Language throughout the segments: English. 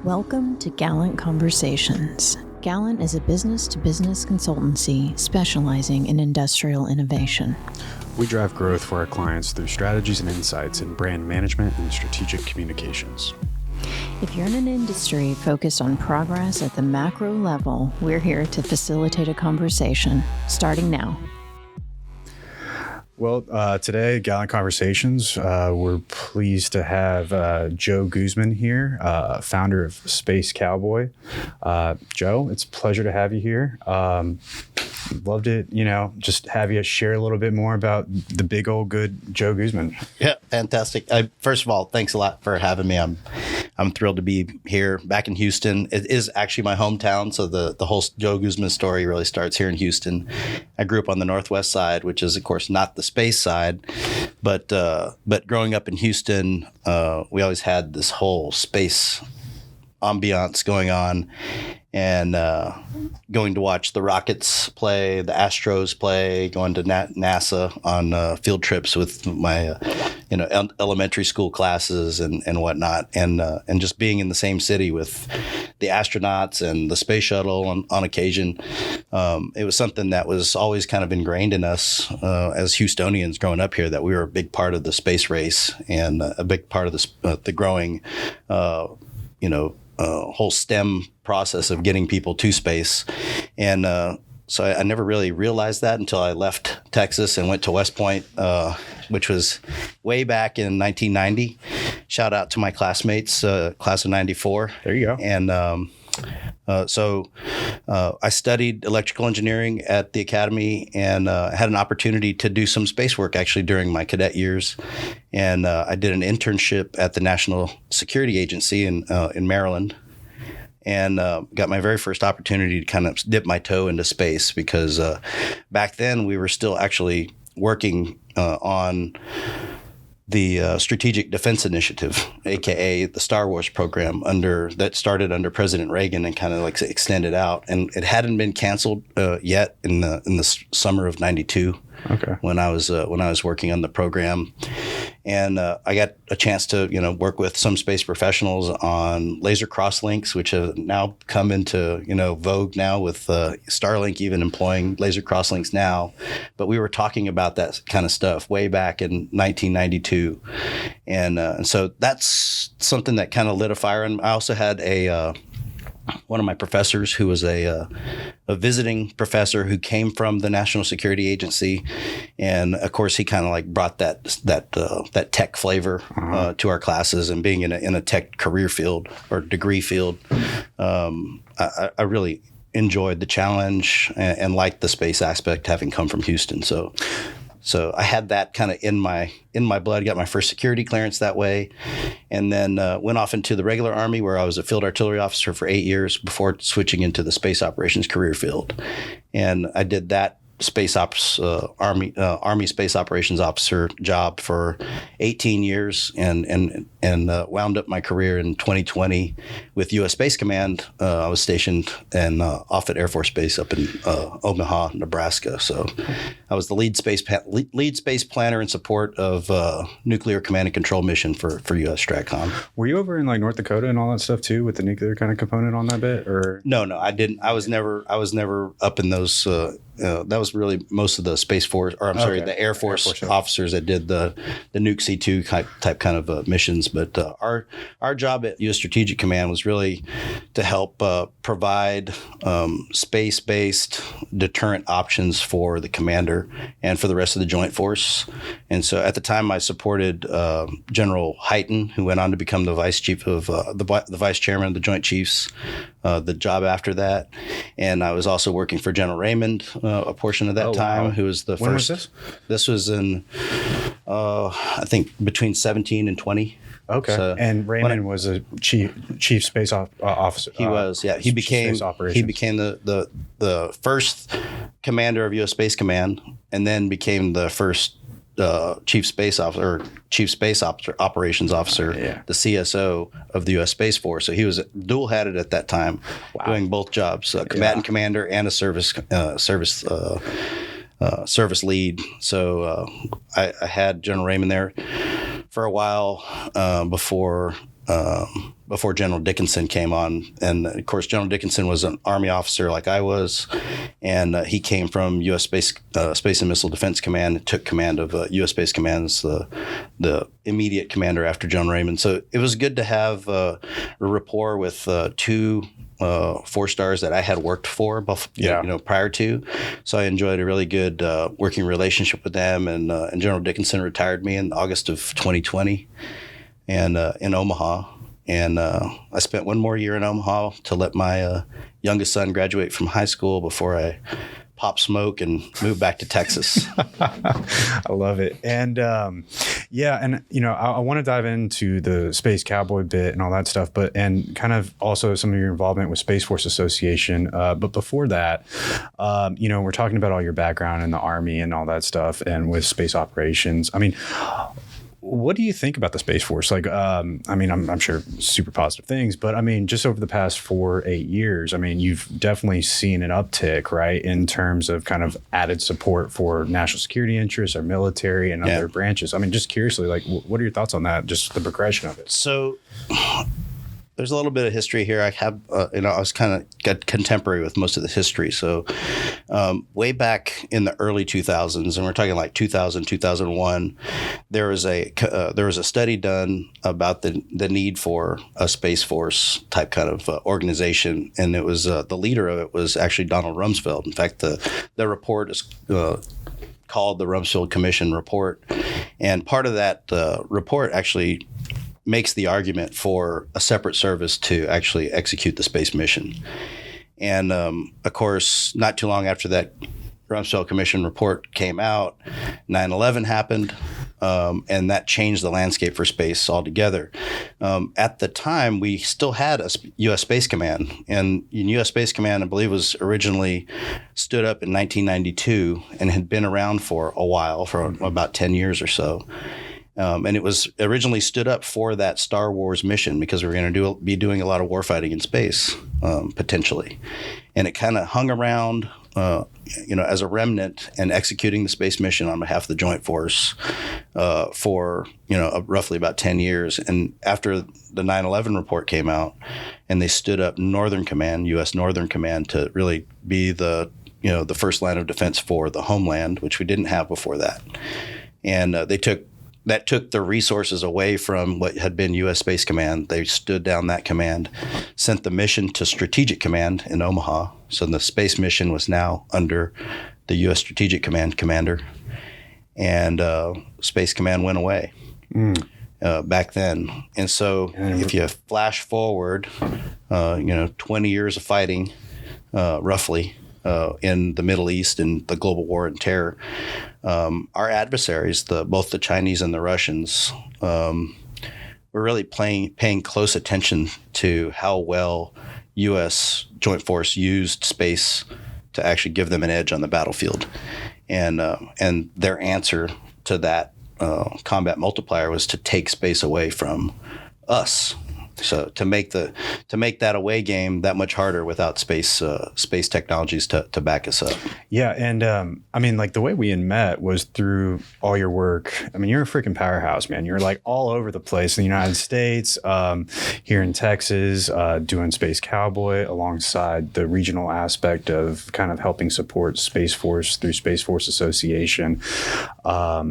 Welcome to Gallant Conversations. Gallant is a business-to-business consultancy specializing in industrial innovation. We drive growth for our clients through strategies and insights in brand management and strategic communications. If you're in an industry focused on progress at the macro level, we're here to facilitate a conversation, starting now. Well, today, Gallant Conversations, we're pleased to have Joe Guzman here, founder of Space Cowboy. Joe, it's a pleasure to have you here. Loved it, just have you share a little bit more about the big old good Joe Guzman. Yeah, fantastic. First of all, thanks a lot for having me. I'm thrilled to be here back in Houston. It is actually my hometown, so the whole Joe Guzman story really starts here in Houston. I grew up on the northwest side, which is, of course, not the space side, but growing up in Houston, we always had this whole space ambiance going on, and going to watch the Rockets play, the Astros play, going to NASA on field trips with my elementary school classes and whatnot, and just being in the same city with the astronauts and the space shuttle on occasion. It was something that was always kind of ingrained in us as Houstonians growing up here, that we were a big part of the space race and a big part of the growing whole STEM process of getting people to space. And so I never really realized that until I left Texas and went to West Point, which was way back in 1990. Shout out to my classmates, class of 94. There you go. And so I studied electrical engineering at the academy, and had an opportunity to do some space work actually during my cadet years. And I did an internship at the National Security Agency in Maryland, and got my very first opportunity to kind of dip my toe into space, because back then we were still actually working on the Strategic Defense Initiative, aka the Star Wars program, that started under President Reagan and kind of like extended out, and it hadn't been canceled yet in the summer of '92. Okay. When I was working on the program, and I got a chance to work with some space professionals on laser crosslinks, which have now come into vogue now, with Starlink even employing laser crosslinks now. But we were talking about that kind of stuff way back in 1992, and so that's something that kind of lit a fire. And I also had one of my professors who was a visiting professor who came from the National Security Agency, and of course he kind of like brought that tech flavor to our classes. And being in a tech career field or degree field, I really enjoyed the challenge and liked the space aspect, having come from Houston. So I had that kind of in my blood. Got my first security clearance that way, and then went off into the regular Army, where I was a field artillery officer for 8 years before switching into the space operations career field. And I did that space ops Army space operations officer job for 18 years, and wound up my career in 2020 with U.S. Space Command. I was stationed in Offutt Air Force Base up in Omaha, Nebraska. So I was the lead space planner in support of nuclear command and control mission for U.S. STRATCOM. Were you over in like North Dakota and all that stuff too, with the nuclear kind of component on that bit, or? No, I didn't. I was never up in those. That was really most of the Space Force, or the Air Force officers that did the Nuke C2 type kind of missions. But our job at U.S. Strategic Command was really to help provide space-based deterrent options for the commander and for the rest of the Joint Force. And so at the time, I supported General Hyten, who went on to become the vice chief of the vice chairman of the Joint Chiefs. The job after that, and I was also working for General Raymond a portion of that time. Wow. Who was the when first? Was this? This was in I think between 17 and 20. Okay. So and Raymond was a chief space officer. He was, yeah. He became the first commander of U.S. Space Command, and then became the first chief space operations officer, the CSO of the U.S. Space Force. So he was dual-hatted at that time, doing both jobs, combatant commander and a service lead. So I had General Raymond there for a while before before General Dickinson came on. And of course, General Dickinson was an Army officer like I was, and he came from U.S. Space and Missile Defense Command and took command of U.S. Space Command as the immediate commander after John Raymond. So it was good to have a rapport with two 4-stars that I had worked for prior to. So I enjoyed a really good working relationship with them. And General Dickinson retired me in August of 2020 and in Omaha. And I spent one more year in Omaha to let my youngest son graduate from high school before I pop smoke and move back to Texas. I love it. And I want to dive into the Space Cowboy bit and all that stuff, and kind of also some of your involvement with Space Force Association. But before that, we're talking about all your background in the Army and all that stuff and with space operations. I mean, what do you think about the Space Force? Like, I'm sure super positive things, but I mean, just over the past 4-8 years, I mean, you've definitely seen an uptick, right, in terms of kind of added support for national security interests, our military, and other branches. I mean, just curiously, like, what are your thoughts on that? Just the progression of it. So there's a little bit of history here. I have, I was kind of contemporary with most of the history. So way back in the early 2000s, and we're talking like 2000, 2001, there was a study done about the need for a Space Force type kind of organization. And it was the leader of it was actually Donald Rumsfeld. In fact, the report is called the Rumsfeld Commission Report. And part of that report actually makes the argument for a separate service to actually execute the space mission. And of course, not too long after that Rumsfeld Commission report came out, 9/11 happened, and that changed the landscape for space altogether. At the time, we still had a U.S. Space Command, and U.S. Space Command, I believe, was originally stood up in 1992 and had been around for a while, for about 10 years or so. And it was originally stood up for that Star Wars mission because we were going to be doing a lot of warfighting in space, potentially. And it kind of hung around, as a remnant and executing the space mission on behalf of the Joint Force for, roughly about 10 years. And after the 9/11 report came out and they stood up Northern Command, U.S. Northern Command, to really be the first line of defense for the homeland, which we didn't have before that. And that took the resources away from what had been U.S. Space Command. They stood down that command, sent the mission to Strategic Command in Omaha. So the space mission was now under the U.S. Strategic Command commander. And Space Command went away back then. And so if you flash forward, 20 years of fighting, roughly, in the Middle East and the global war and terror, our adversaries, both the Chinese and the Russians, were really paying close attention to how well U.S. Joint Force used space to actually give them an edge on the battlefield, and their answer to that combat multiplier was to take space away from us. So to make that away game that much harder without space technologies to back us up. Yeah, and the way we met was through all your work. I mean, you're a freaking powerhouse, man. You're like all over the place in the United States, here in Texas, doing Space Cowboy alongside the regional aspect of kind of helping support Space Force through Space Force Association. I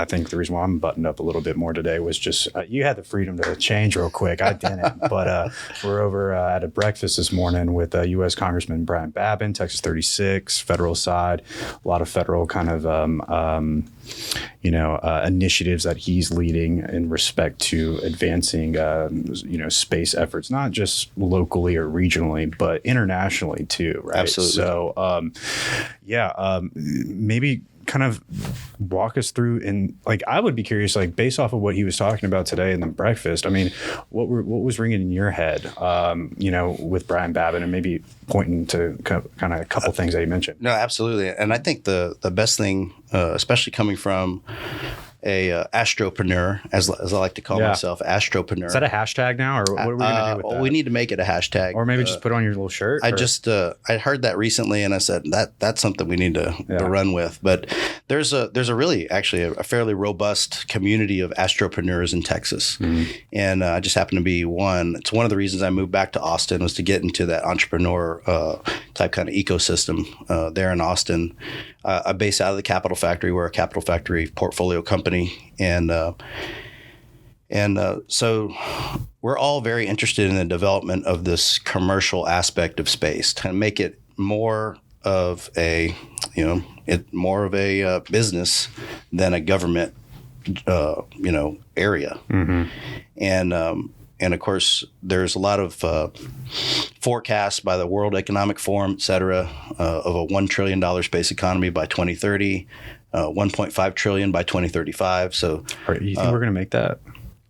think the reason why I'm buttoned up a little bit more today was just you had the freedom to change real quick. I didn't, but we're over at a breakfast this morning with U.S. Congressman Brian Babin, Texas 36, federal side, a lot of federal kind of initiatives that he's leading in respect to advancing space efforts, not just locally or regionally, but internationally too, right? Absolutely. So maybe kind of walk us through, and I would be curious, based off of what he was talking about today in the breakfast, I mean, what was ringing in your head, with Brian Babin, and maybe pointing to kind of a couple things that he mentioned. No, absolutely. And I think the best thing, especially coming from astropreneur, as I like to call myself, astropreneur. Is that a hashtag now, or what are we going to do with that? We need to make it a hashtag, or maybe just put it on your little shirt. I heard that recently, and I said that's something we need to run with. But there's a really actually a fairly robust community of astropreneurs in Texas, and I just happen to be one. It's one of the reasons I moved back to Austin, was to get into that entrepreneur type kind of ecosystem there in Austin. I'm based out of the Capital Factory. We're a Capital Factory portfolio company, and so we're all very interested in the development of this commercial aspect of space, to make it more of a business than a government area. And of course, there's a lot of forecasts by the World Economic Forum, et cetera, of a $1 trillion space economy by 2030, $1.5 trillion by 2035. So, you think we're going to make that?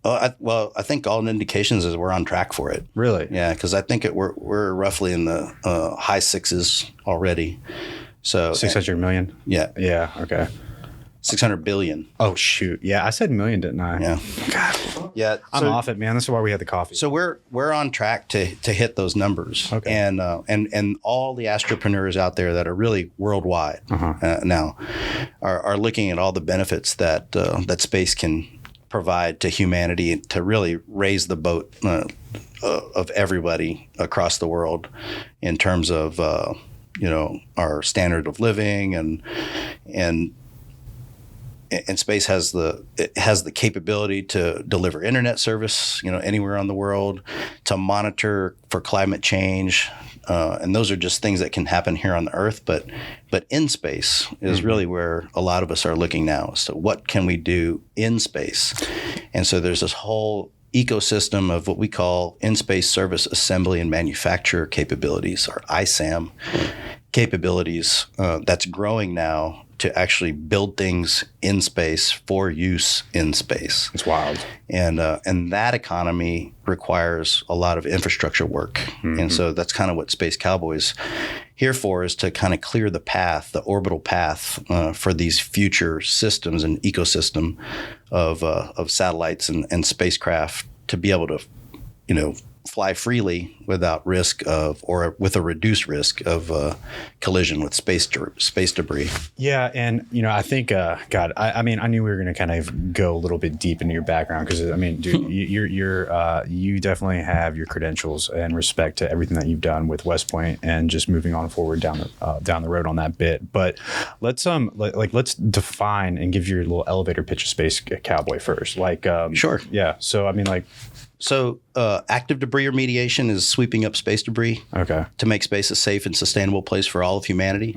I think all indications is we're on track for it. Really? Yeah, because I think we're roughly in the high sixes already. So 600 million? Yeah. Yeah, okay. 600 billion. Oh, shoot. Yeah, I said million, didn't I? Yeah. God. Yeah. I'm off it, man. This is why we had the coffee. So we're on track to hit those numbers. Okay. And all the astropreneurs out there that are really worldwide now are looking at all the benefits that space can provide to humanity, to really raise the boat of everybody across the world in terms of our standard of living, and space has the capability to deliver internet service, anywhere on the world, to monitor for climate change, and those are just things that can happen here on the Earth. But in space is really where a lot of us are looking now. So what can we do in space? And so there's this whole ecosystem of what we call in-space service assembly and manufacture capabilities, or ISAM capabilities, that's growing now to actually build things in space for use in space. It's wild. And that economy requires a lot of infrastructure work. And so that's kind of what Space Cowboy's here for, is to kind of clear the path, the orbital path, for these future systems and ecosystem of satellites and spacecraft to be able to, fly freely without risk of, or with a reduced risk of collision with space debris. Yeah, and I think, God, I mean, I knew we were going to kind of go a little bit deep into your background, because I mean, dude, you definitely have your credentials and respect to everything that you've done with West Point, and just moving on forward down the road on that bit. But let's let's define and give your little elevator pitch of Space Cowboy first. Sure. Yeah. So I mean, So active debris remediation is sweeping up space debris to make space a safe and sustainable place for all of humanity.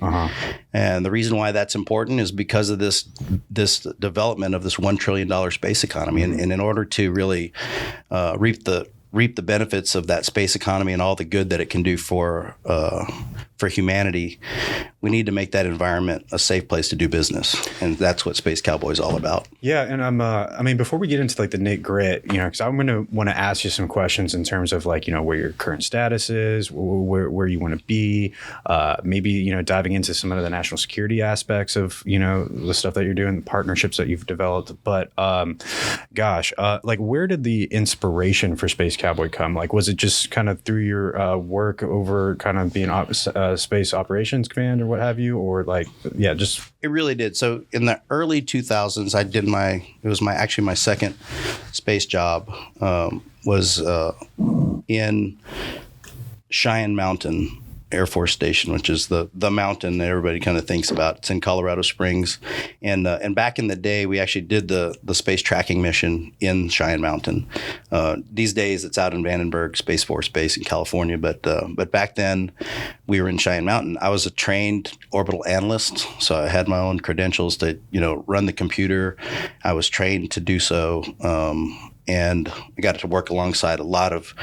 And the reason why that's important is because of this development of this $1 trillion space economy. And in order to really reap the benefits of that space economy and all the good that it can do for humanity, we need to make that environment a safe place to do business, and that's what Space Cowboy is all about. Yeah, and I mean, before we get into the nit grit, because I'm going to want to ask you some questions in terms of where your current status is, where you want to be, maybe diving into some of the national security aspects of the stuff that you're doing, the partnerships that you've developed. But where did the inspiration for Space Cowboy come? Was it just kind of through your work over kind of being Space Operations Command or what have you, or just it really did. So in the early 2000s, I did my second space job, was in Cheyenne Mountain Air Force Station, which is the mountain that everybody kind of thinks about. It's in Colorado Springs, and back in the day, we actually did the space tracking mission in Cheyenne Mountain. These days, it's out in Vandenberg Space Force Base in California, but back then, we were in Cheyenne Mountain. I was a trained orbital analyst, so I had my own credentials to run the computer. I was trained to do so, and I got to work alongside a lot of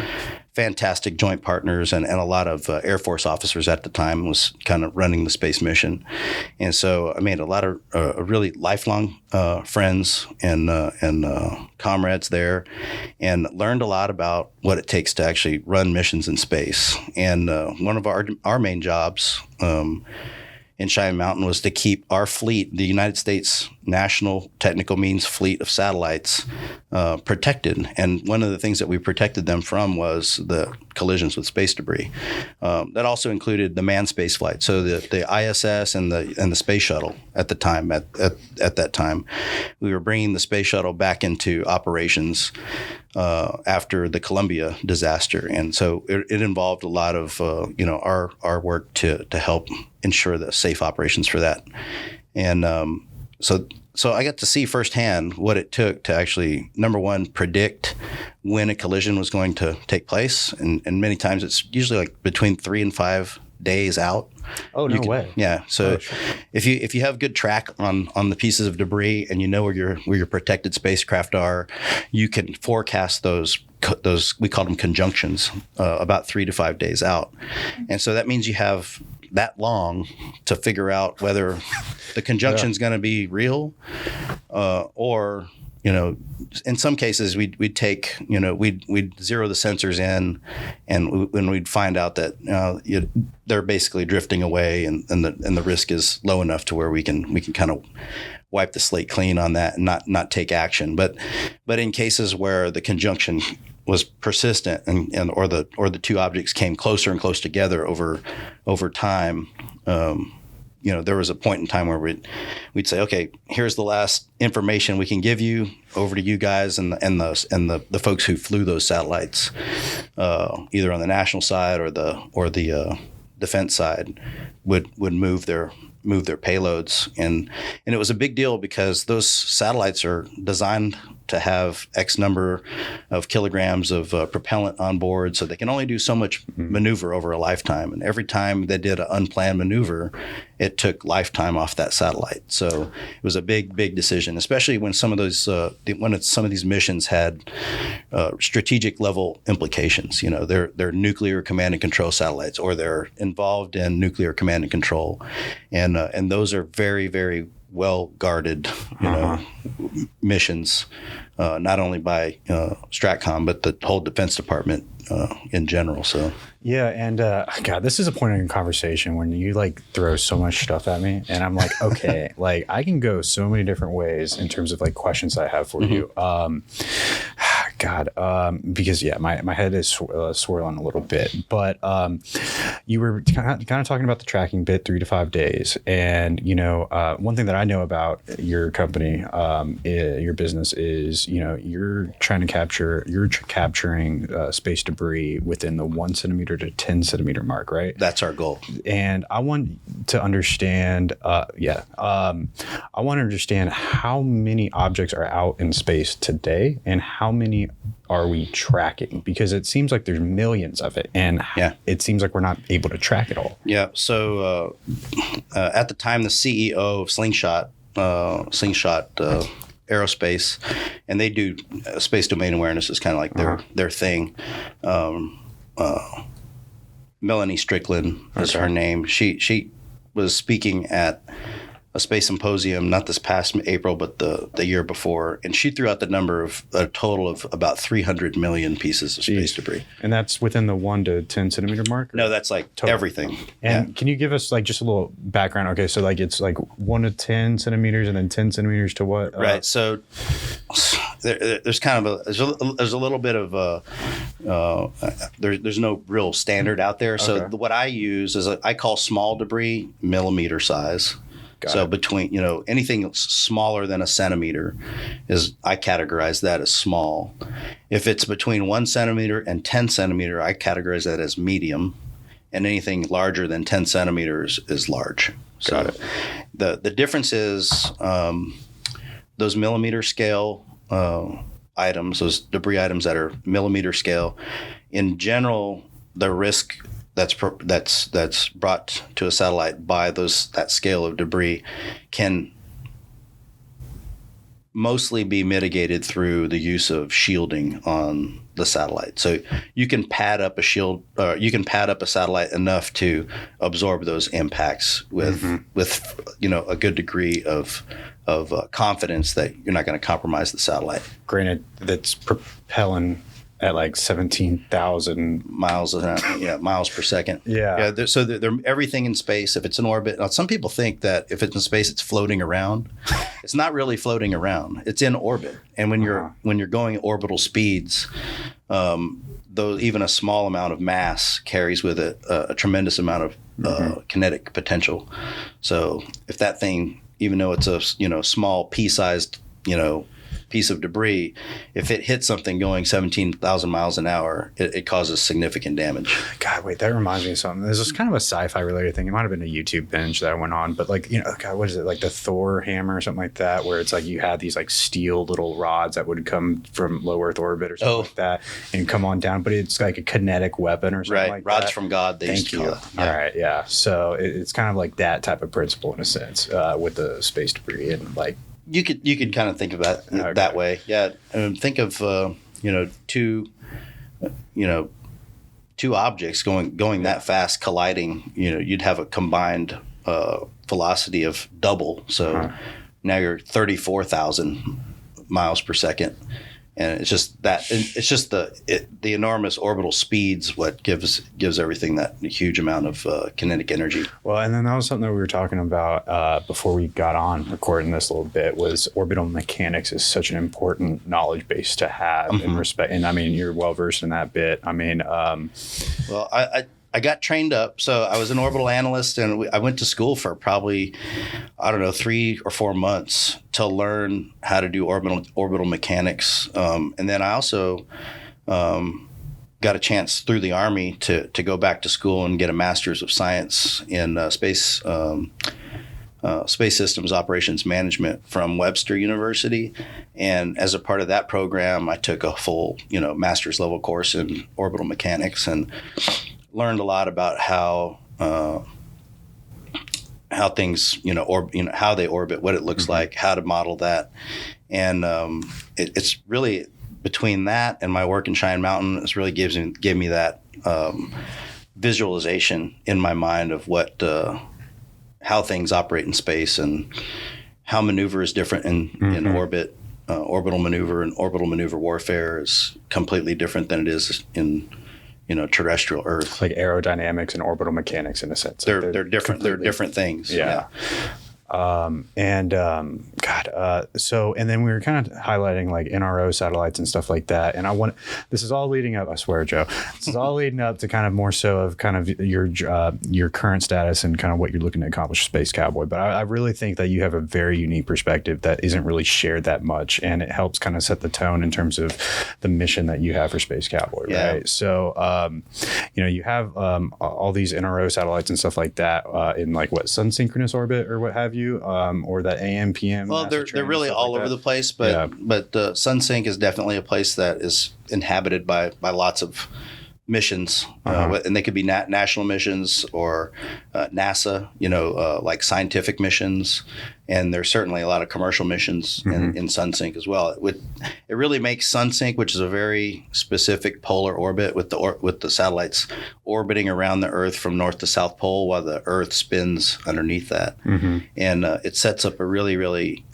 fantastic joint partners and a lot of Air Force officers at the time, was kind of running the space mission. And so I made a lot of really lifelong friends and comrades there, and learned a lot about what it takes to actually run missions in space. And one of our main jobs in Cheyenne Mountain was to keep our fleet, the United States national technical means fleet of satellites protected. And one of the things that we protected them from was the collisions with space debris. That also included the manned space flight. So the ISS and the space shuttle at the time, at that time, we were bringing the space shuttle back into operations after the Columbia disaster. And so it involved a lot of, our work to help ensure the safe operations for that. And so I got to see firsthand what it took to actually, number one, predict when a collision was going to take place. And many times it's usually like between 3 and 5 days out. Oh, no way. Yeah. So if you have good track on the pieces of debris and you know where your protected spacecraft are, you can forecast those, we call them conjunctions, about 3 to 5 days out. And so that means you have that long to figure out whether the conjunction is going to be real, or, in some cases we'd take, we'd zero the sensors in, and when we'd find out that they're basically drifting away, and the risk is low enough to where we can kind of wipe the slate clean on that and not take action. But in cases where the conjunction was persistent or the two objects came closer and closer together over time, there was a point in time where we'd say, okay, here's the last information we can give you, over to you guys and the folks who flew those satellites, either on the national side or the defense side would move their payloads. And it was a big deal because those satellites are designed to have X number of kilograms of propellant on board, so they can only do so much maneuver over a lifetime. And every time they did an unplanned maneuver, it took lifetime off that satellite. So it was a big decision, especially when some of these missions had strategic level implications. They're nuclear command and control satellites, or they're involved in nuclear command and control, and those are very, very well guarded, missions, not only by Stratcom but the whole Defense Department in general. So yeah, and God, this is a point in conversation when you throw so much stuff at me, and I'm like, okay, I can go so many different ways in terms of questions I have for you. God, because my head is swirling a little bit, but you were kind of talking about the tracking bit, 3 to 5 days, and one thing that I know about your company, your business is you're capturing space debris within the 1 centimeter to 10 centimeter mark, right? That's our goal. And I want to understand, I want to understand how many objects are out in space today and how many are we tracking? Because it seems like there's millions of it, and it seems like we're not able to track it all. Yeah. So at the time, the CEO of Slingshot Aerospace, and they do space domain awareness is kind of like their thing. Melanie Strickland is her name. She was speaking at a space symposium, not this past April, but the year before. And she threw out the number of a total of about 300 million pieces of space debris. And that's within the 1 to 10 centimeter mark? No, that's total. Everything. And can you give us just a little background? Okay, so it's 1 to 10 centimeters and then 10 centimeters to what? Right. So there's kind of there's a little bit of there's no real standard out there. So what I use is I call small debris millimeter size. So between, anything smaller than a centimeter I categorize that as small. If it's between 1 centimeter and 10 centimeter, I categorize that as medium. And anything larger than 10 centimeters is large. So Got it. The difference is those millimeter scale items, those debris items that are millimeter scale, in general, the risk that's brought to a satellite by that scale of debris can mostly be mitigated through the use of shielding on the satellite. So you can pad up a satellite enough to absorb those impacts with a good degree of confidence that you're not going to compromise the satellite. Granted, that's propelling at like 17,000 miles per second. Yeah. So they're everything in space. If it's in orbit, now some people think that if it's in space, it's floating around. It's not really floating around. It's in orbit. And when you're going orbital speeds, though even a small amount of mass carries with it a tremendous amount of kinetic potential. So if that thing, even though it's a small pea-sized piece of debris, if it hits something going 17,000 miles an hour, it causes significant damage. God, wait, that reminds me of something. There's this kind of a sci-fi related thing. It might have been a YouTube binge that I went on, but like, God, what is it? Like the Thor hammer or something like that, where it's like you had these like steel little rods that would come from low Earth orbit or something like that and come on down, but it's like a kinetic weapon or something like that. Rods from God. Thank you. All right. Yeah. So it's kind of like that type of principle in a sense with the space debris and like, You could kind of think about it that way. Yeah. Think of, two objects going that fast colliding, you'd have a combined velocity of double. So now you're 34,000 miles per second. And it's just the enormous orbital speeds what gives everything that huge amount of kinetic energy. Well, and then that was something that we were talking about before we got on recording this a little bit, was orbital mechanics is such an important knowledge base to have in respect. And I mean, you're well versed in that bit. I mean, well, I got trained up. So I was an orbital analyst, and I went to school for probably, 3 or 4 months to learn how to do orbital mechanics. And then I also got a chance through the Army to go back to school and get a master's of science in space systems operations management from Webster University. And as a part of that program, I took a full, master's level course in orbital mechanics and learned a lot about how things, how they orbit, what it looks like, how to model that. And it's really between that and my work in Cheyenne Mountain, it's really gave me that visualization in my mind of how things operate in space and how maneuver is different in orbit. Orbital maneuver and orbital maneuver warfare is completely different than it is in terrestrial Earth. Like aerodynamics and orbital mechanics in a sense. They're different. They're different things. Yeah. So, and then we were kind of highlighting like NRO satellites and stuff like that. And this is all leading up, I swear, Joe, this is all leading up to kind of more so of kind of your current status and kind of what you're looking to accomplish, Space Cowboy. But I really think that you have a very unique perspective that isn't really shared that much. And it helps kind of set the tone in terms of the mission that you have for Space Cowboy, right? So, you have all these NRO satellites and stuff like that in like sun synchronous orbit or what have you. Or that AM, PM. Well, they're really all over the place, but SunSync is definitely a place that is inhabited by lots of missions, and they could be national missions or NASA, like scientific missions. And there's certainly a lot of commercial missions in SunSync as well. It really makes SunSync, which is a very specific polar orbit with the satellites orbiting around the Earth from north to south pole while the Earth spins underneath that. And it sets up a really, really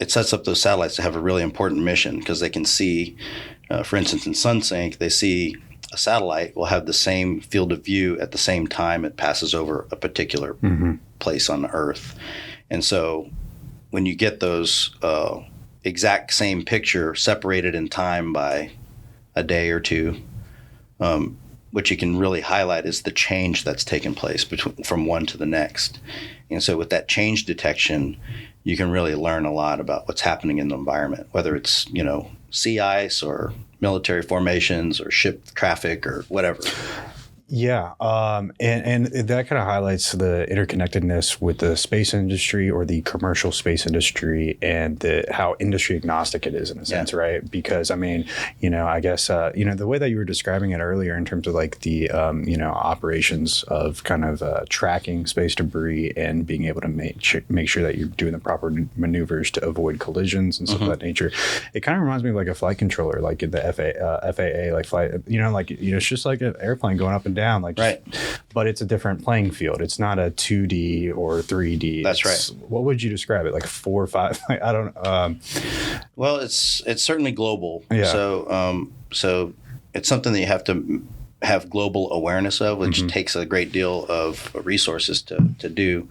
it sets up those satellites to have a really important mission because they can see, for instance, in SunSync, they see a satellite will have the same field of view at the same time it passes over a particular place on the Earth. And so when you get those exact same picture separated in time by a day or two, what you can really highlight is the change that's taken place from one to the next. And so with that change detection, you can really learn a lot about what's happening in the environment, whether it's, sea ice or military formations or ship traffic or whatever. Yeah. And that kind of highlights the interconnectedness with the space industry or the commercial space industry and how industry agnostic it is in a sense, right? Because, I mean, I guess, the way that you were describing it earlier in terms of like the, operations of kind of tracking space debris and being able to make sure that you're doing the proper maneuvers to avoid collisions and stuff of that nature. It kind of reminds me of like a flight controller, like in the FAA, like flight, it's just like an airplane going up and down down, like right. But it's a different playing field. It's not a 2D or 3D. That's right. What would you describe it, like 4 or 5? Like, I don't. Well, it's certainly global. Yeah. So it's something that you have to have global awareness of, which takes a great deal of resources to do.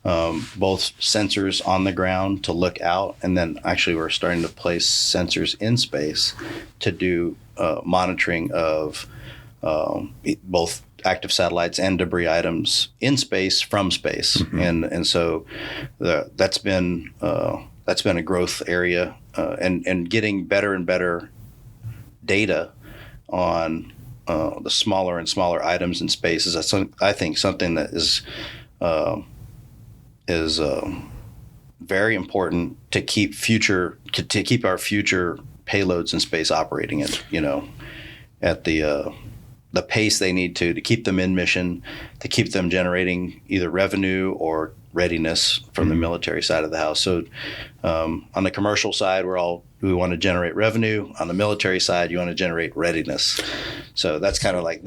Both sensors on the ground to look out, and then actually we're starting to place sensors in space to do monitoring of both active satellites and debris items in space from space, and so that's been a growth area, and getting better and better data on the smaller and smaller items in space is I think something that is very important to keep our future payloads in space operating at the pace they need to keep them in mission, to keep them generating either revenue or readiness from the military side of the house. So on the commercial side, we want to generate revenue. On the military side, you want to generate readiness. So that's kind of like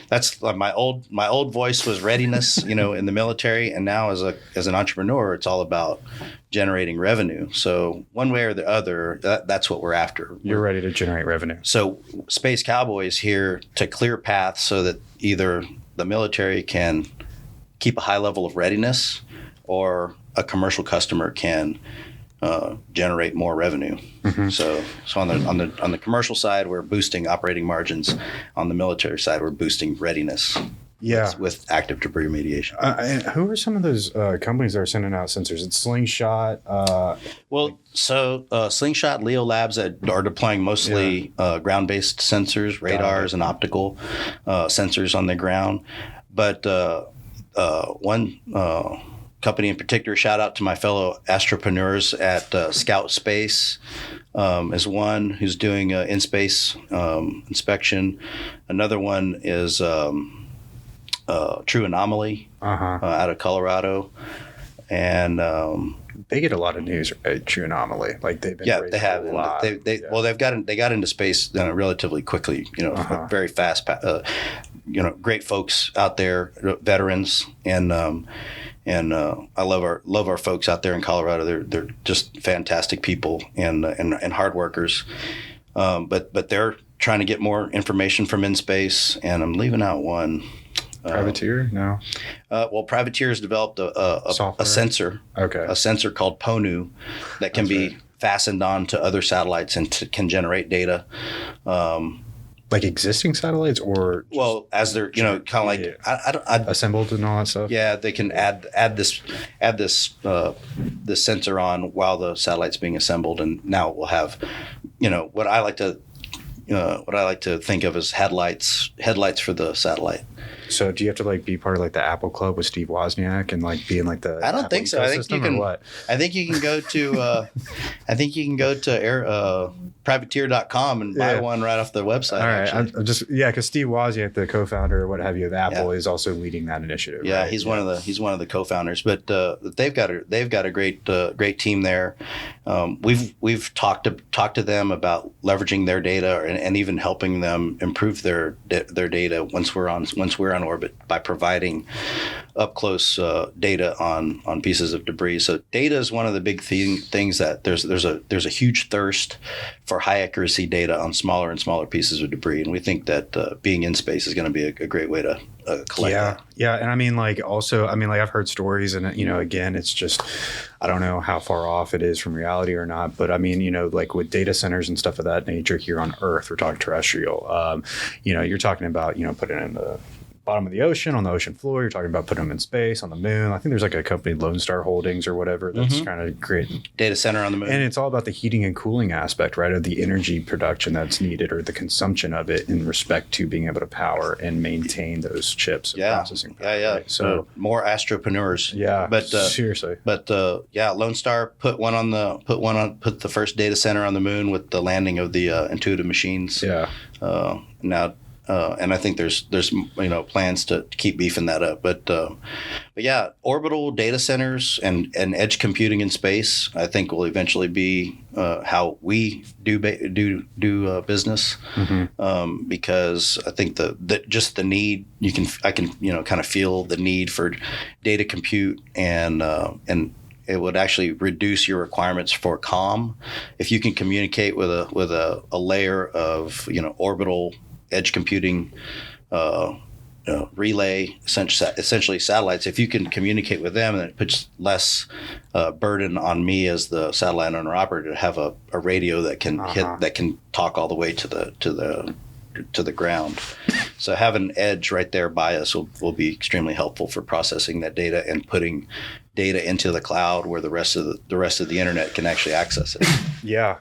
that's like my old voice was readiness, in the military, and now as an entrepreneur, it's all about generating revenue. So one way or the other, that's what we're after. You're ready to generate revenue. So Space Cowboy is here to clear paths so that either the military can keep a high level of readiness, or a commercial customer can generate more revenue. So on the commercial side, we're boosting operating margins. On the military side, we're boosting readiness. Yeah, with active debris remediation. And who are some of those companies that are sending out sensors? It's Slingshot. Slingshot, Leo Labs that are deploying mostly ground-based sensors, radars, and optical sensors on the ground. But one company in particular, shout out to my fellow astropreneurs at Scout Space, is one who's doing in-space inspection. Another one is True Anomaly out of Colorado, and they get a lot of news, right? True Anomaly, like they've been they have a lot. Well, they got into space relatively quickly, very fast. Great folks out there, veterans, and I love our folks out there in Colorado. They're just fantastic people and hard workers. But they're trying to get more information from in space, and I'm leaving out one. Privateer? No. Privateer has developed a sensor. Okay. A sensor called PONU that can be fastened on to other satellites and can generate data. Like existing satellites, or as they're kind of like assembled and all that stuff. Yeah, they can add this sensor on while the satellite's being assembled, and now we'll have what I like to think of as headlights for the satellite. So do you have to be part of the Apple Club with Steve Wozniak and be in the I don't Apple think so. I think you can. What? I think you can go to privateer.com and buy one right off the website. All right, I'm just because Steve Wozniak, the co-founder or what have you of Apple, is also leading that initiative. Yeah, right? he's one of the co-founders, but they've got a great team there. We've talked to them about leveraging their data and even helping them improve their data once we're on orbit by providing up close data on pieces of debris. So data is one of the big things that there's a huge thirst for high accuracy data on smaller and smaller pieces of debris, and we think that being in space is going to be a great way to collect that. Yeah, and I've heard stories, and again, it's just I don't know how far off it is from reality or not, but with data centers and stuff of that nature here on Earth, we're talking terrestrial. You're talking about putting it in the bottom of the ocean, on the ocean floor. You're talking about putting them in space, on the moon. I think there's a company, Lone Star Holdings or whatever, that's kind of creating data center on the moon. And it's all about the heating and cooling aspect, right, of the energy production that's needed or the consumption of it in respect to being able to power and maintain those chips. And processing power, right? So more astropreneurs. Yeah, but seriously. But Lone Star put the first data center on the moon with the landing of the Intuitive machines. Yeah. Now And I think there's plans to keep beefing that up. But yeah, orbital data centers and edge computing in space, I think, will eventually be how we do business. Because I think just the need, I can kind of feel the need for data compute, and it would actually reduce your requirements for comm if you can communicate with a layer of orbital edge computing, relay, essentially satellites. If you can communicate with them, then it puts less burden on me as the satellite owner operator to have a radio that can that can talk all the way to the ground. So having an edge right there by us will be extremely helpful for processing that data and putting data into the cloud where the rest of the internet can actually access it. Yeah.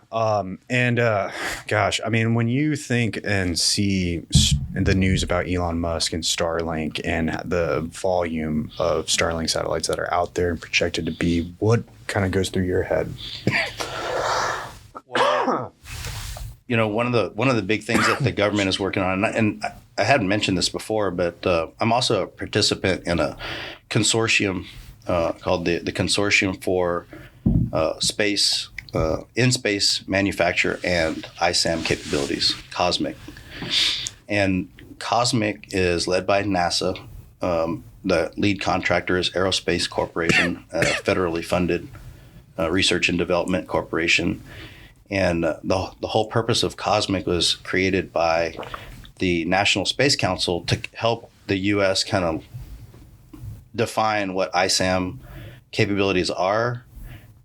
Gosh, I mean, when you think and see the news about Elon Musk and Starlink and the volume of Starlink satellites that are out there and projected to be, what kind of goes through your head? Well, one of the big things that the government is working on, and I hadn't mentioned this before, but I'm also a participant in a consortium called the Consortium for Space In-Space Manufacture and ISAM Capabilities, COSMIC. And COSMIC is led by NASA. The lead contractor is Aerospace Corporation, a federally funded research and development corporation. And the whole purpose of COSMIC was created by the National Space Council to help the U.S. kind of define what ISAM capabilities are,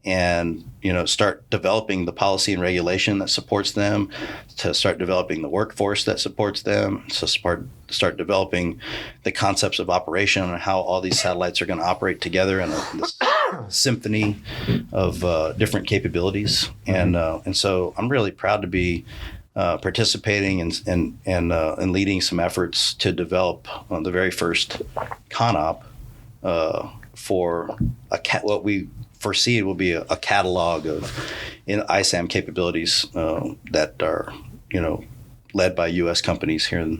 and start developing the policy and regulation that supports them, to start developing the workforce that supports them, to start developing the concepts of operation and how all these satellites are going to operate together in this symphony of different capabilities. And so I'm really proud to be participating and leading some efforts to develop the very first CONOP for what we foresee will be a catalog of ISAM capabilities that are led by U.S. companies here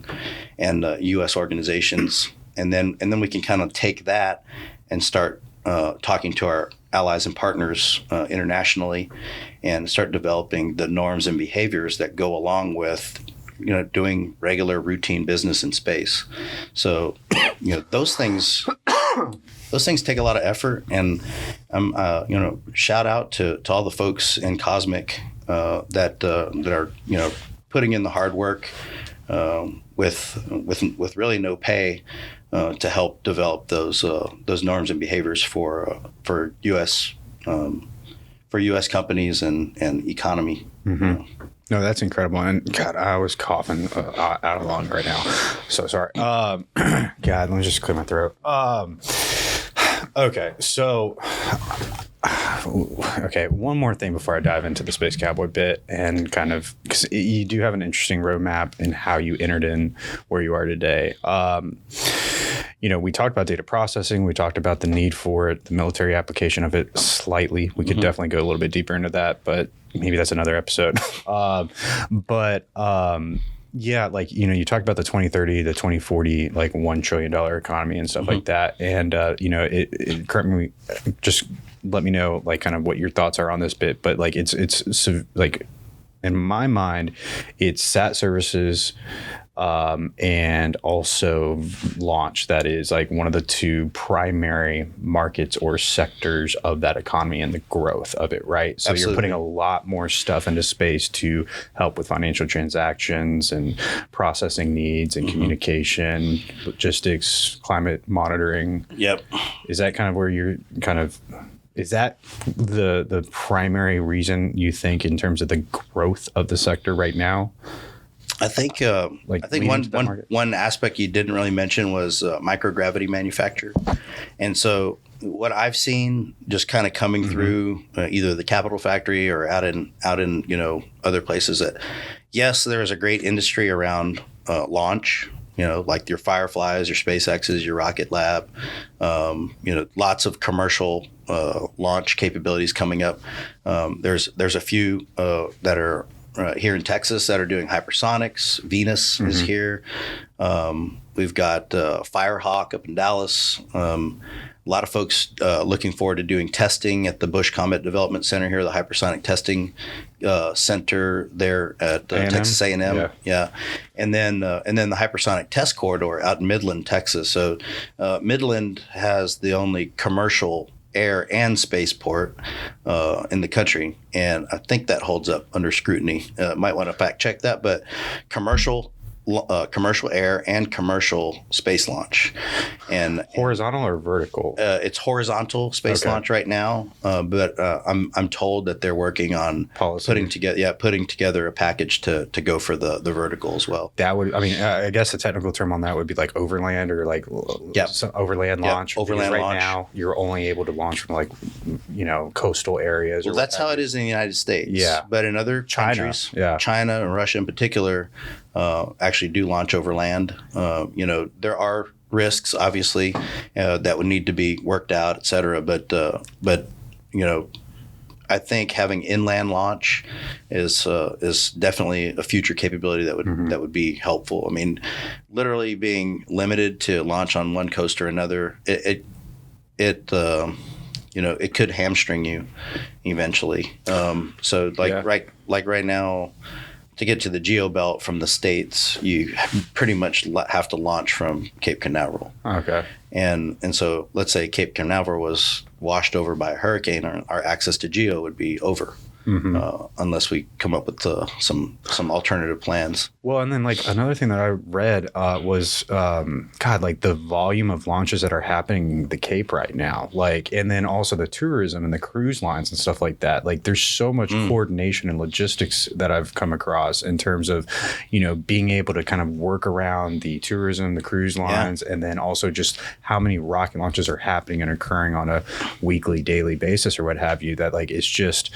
and U.S. organizations, and then we can kind of take that and start talking to our allies and partners internationally, and start developing the norms and behaviors that go along with doing regular routine business in space. So those things take a lot of effort, and shout out to all the folks in COSMIC that are putting in the hard work with really no pay to help develop those norms and behaviors for U.S. Companies and economy. Mm-hmm. No, that's incredible. And God, I was coughing out of lung right now. So sorry. God, let me just clear my throat. Okay, so one more thing before I dive into the Space Cowboy bit, and kind of, because you do have an interesting roadmap in how you entered in where you are today. We talked about data processing. We talked about the need for it, the military application of it slightly. We could definitely go a little bit deeper into that, but maybe that's another episode. Yeah, you talked about the 2030, the 2040, $1 trillion economy and stuff like that. And, just let me know, kind of what your thoughts are on this bit. But, it's in my mind, it's sat services and also launch that is one of the two primary markets or sectors of that economy and the growth of it, right? So Absolutely. You're putting a lot more stuff into space to help with financial transactions and processing needs and communication, logistics, climate monitoring. Yep. Is that kind of where you're is that the primary reason you think in terms of the growth of the sector right now? I think one aspect you didn't really mention was microgravity manufacture. And so what I've seen just kind of coming through either the Capital Factory or out in other places, that yes, there is a great industry around launch, like your Fireflies, your SpaceX's, your Rocket Lab, lots of commercial launch capabilities coming up. There's a few that are here in Texas that are doing hypersonics. Venus is here. We've got Firehawk up in Dallas. A lot of folks looking forward to doing testing at the Bush Comet Development Center here, the hypersonic testing center there at Texas A&M. Yeah. And then the hypersonic test corridor out in Midland, Texas. So Midland has the only commercial air and spaceport in the country, and I think that holds up under scrutiny. Might want to fact check that, but commercial air and commercial space launch. And horizontal or vertical? It's horizontal space launch right now, but I'm told that they're working on putting together a package to go for the vertical as well. That would, I mean, I guess the technical term on that would be like overland or like some overland launch. Overland right launch. Now you're only able to launch from like coastal areas. Well, that's how it is in the United States. Yeah, but in other countries, China and Russia in particular, actually do launch overland. There are risks, obviously, that would need to be worked out, et cetera. But I think having inland launch is definitely a future capability that would be helpful. I mean, literally being limited to launch on one coast or another, it could hamstring you eventually. Right now, to get to the geo belt from the States, you pretty much have to launch from Cape Canaveral. Okay. And so let's say Cape Canaveral was washed over by a hurricane, our access to geo would be over. Unless we come up with some alternative plans. Well, and then like another thing that I read was like the volume of launches that are happening the Cape right now, like, and then also the tourism and the cruise lines and stuff like that. Like, there's so much coordination and logistics that I've come across in terms of, being able to kind of work around the tourism, the cruise lines, and then also just how many rocket launches are happening and occurring on a weekly, daily basis or what have you. That like it's just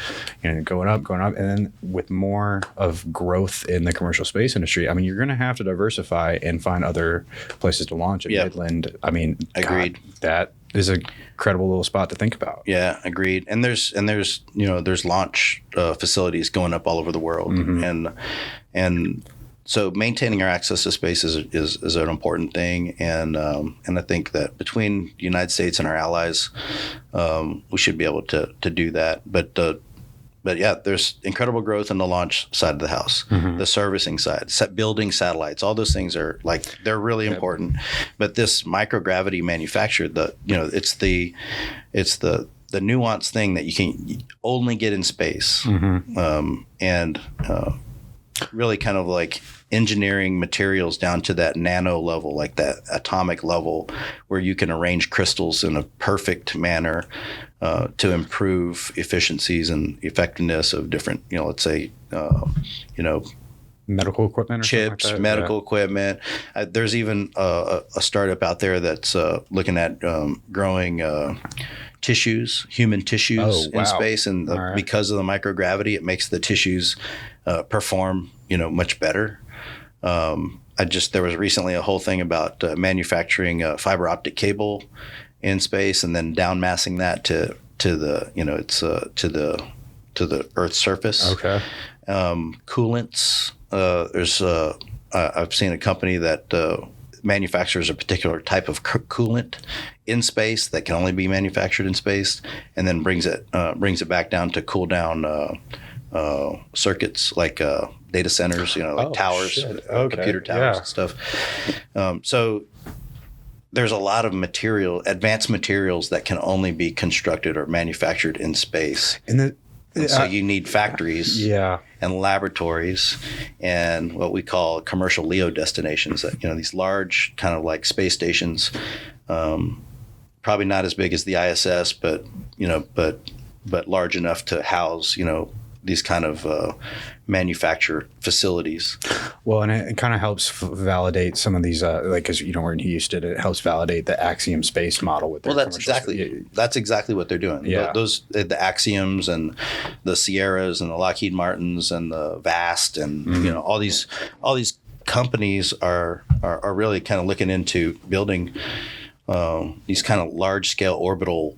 going up, and then with more of growth in the commercial space industry, I mean, you're going to have to diversify and find other places to launch in Midland. I mean, agreed. God, that is a credible little spot to think about. Yeah, agreed. And there's launch facilities going up all over the world, and so maintaining our access to space is an important thing, and I think that between the United States and our allies, we should be able to do that. But yeah, there's incredible growth in the launch side of the house, the servicing side, building satellites. All those things are they're really important. But this microgravity manufacture, it's the nuanced thing that you can only get in space, and really kind of like engineering materials down to that nano level, like that atomic level, where you can arrange crystals in a perfect manner to improve efficiencies and effectiveness of different, let's say, medical equipment, or chips, like medical equipment. There's even a startup out there that's looking at growing tissues, human tissues in space, and because of the microgravity, it makes the tissues perform, much better. There was recently a whole thing about manufacturing fiber optic cable in space and then downmassing that to the Earth's surface. Okay. Coolants. I've seen a company that manufactures a particular type of coolant in space that can only be manufactured in space, and then brings it back down to cool down circuits like data centers, like towers, computer towers and stuff. So there's a lot of advanced materials that can only be constructed or manufactured in space. And so you need factories and laboratories and what we call commercial LEO destinations, that, these large kind of like space stations, probably not as big as the ISS, but large enough to house, these kind of manufacture facilities. Well, and it kind of helps validate some of these, because we're in Houston, it helps validate the Axiom space model with their that's exactly what they're doing. Yeah. The Axioms and the Sierras and the Lockheed Martins and the Vast and all these companies are really kind of looking into building these kind of large scale orbital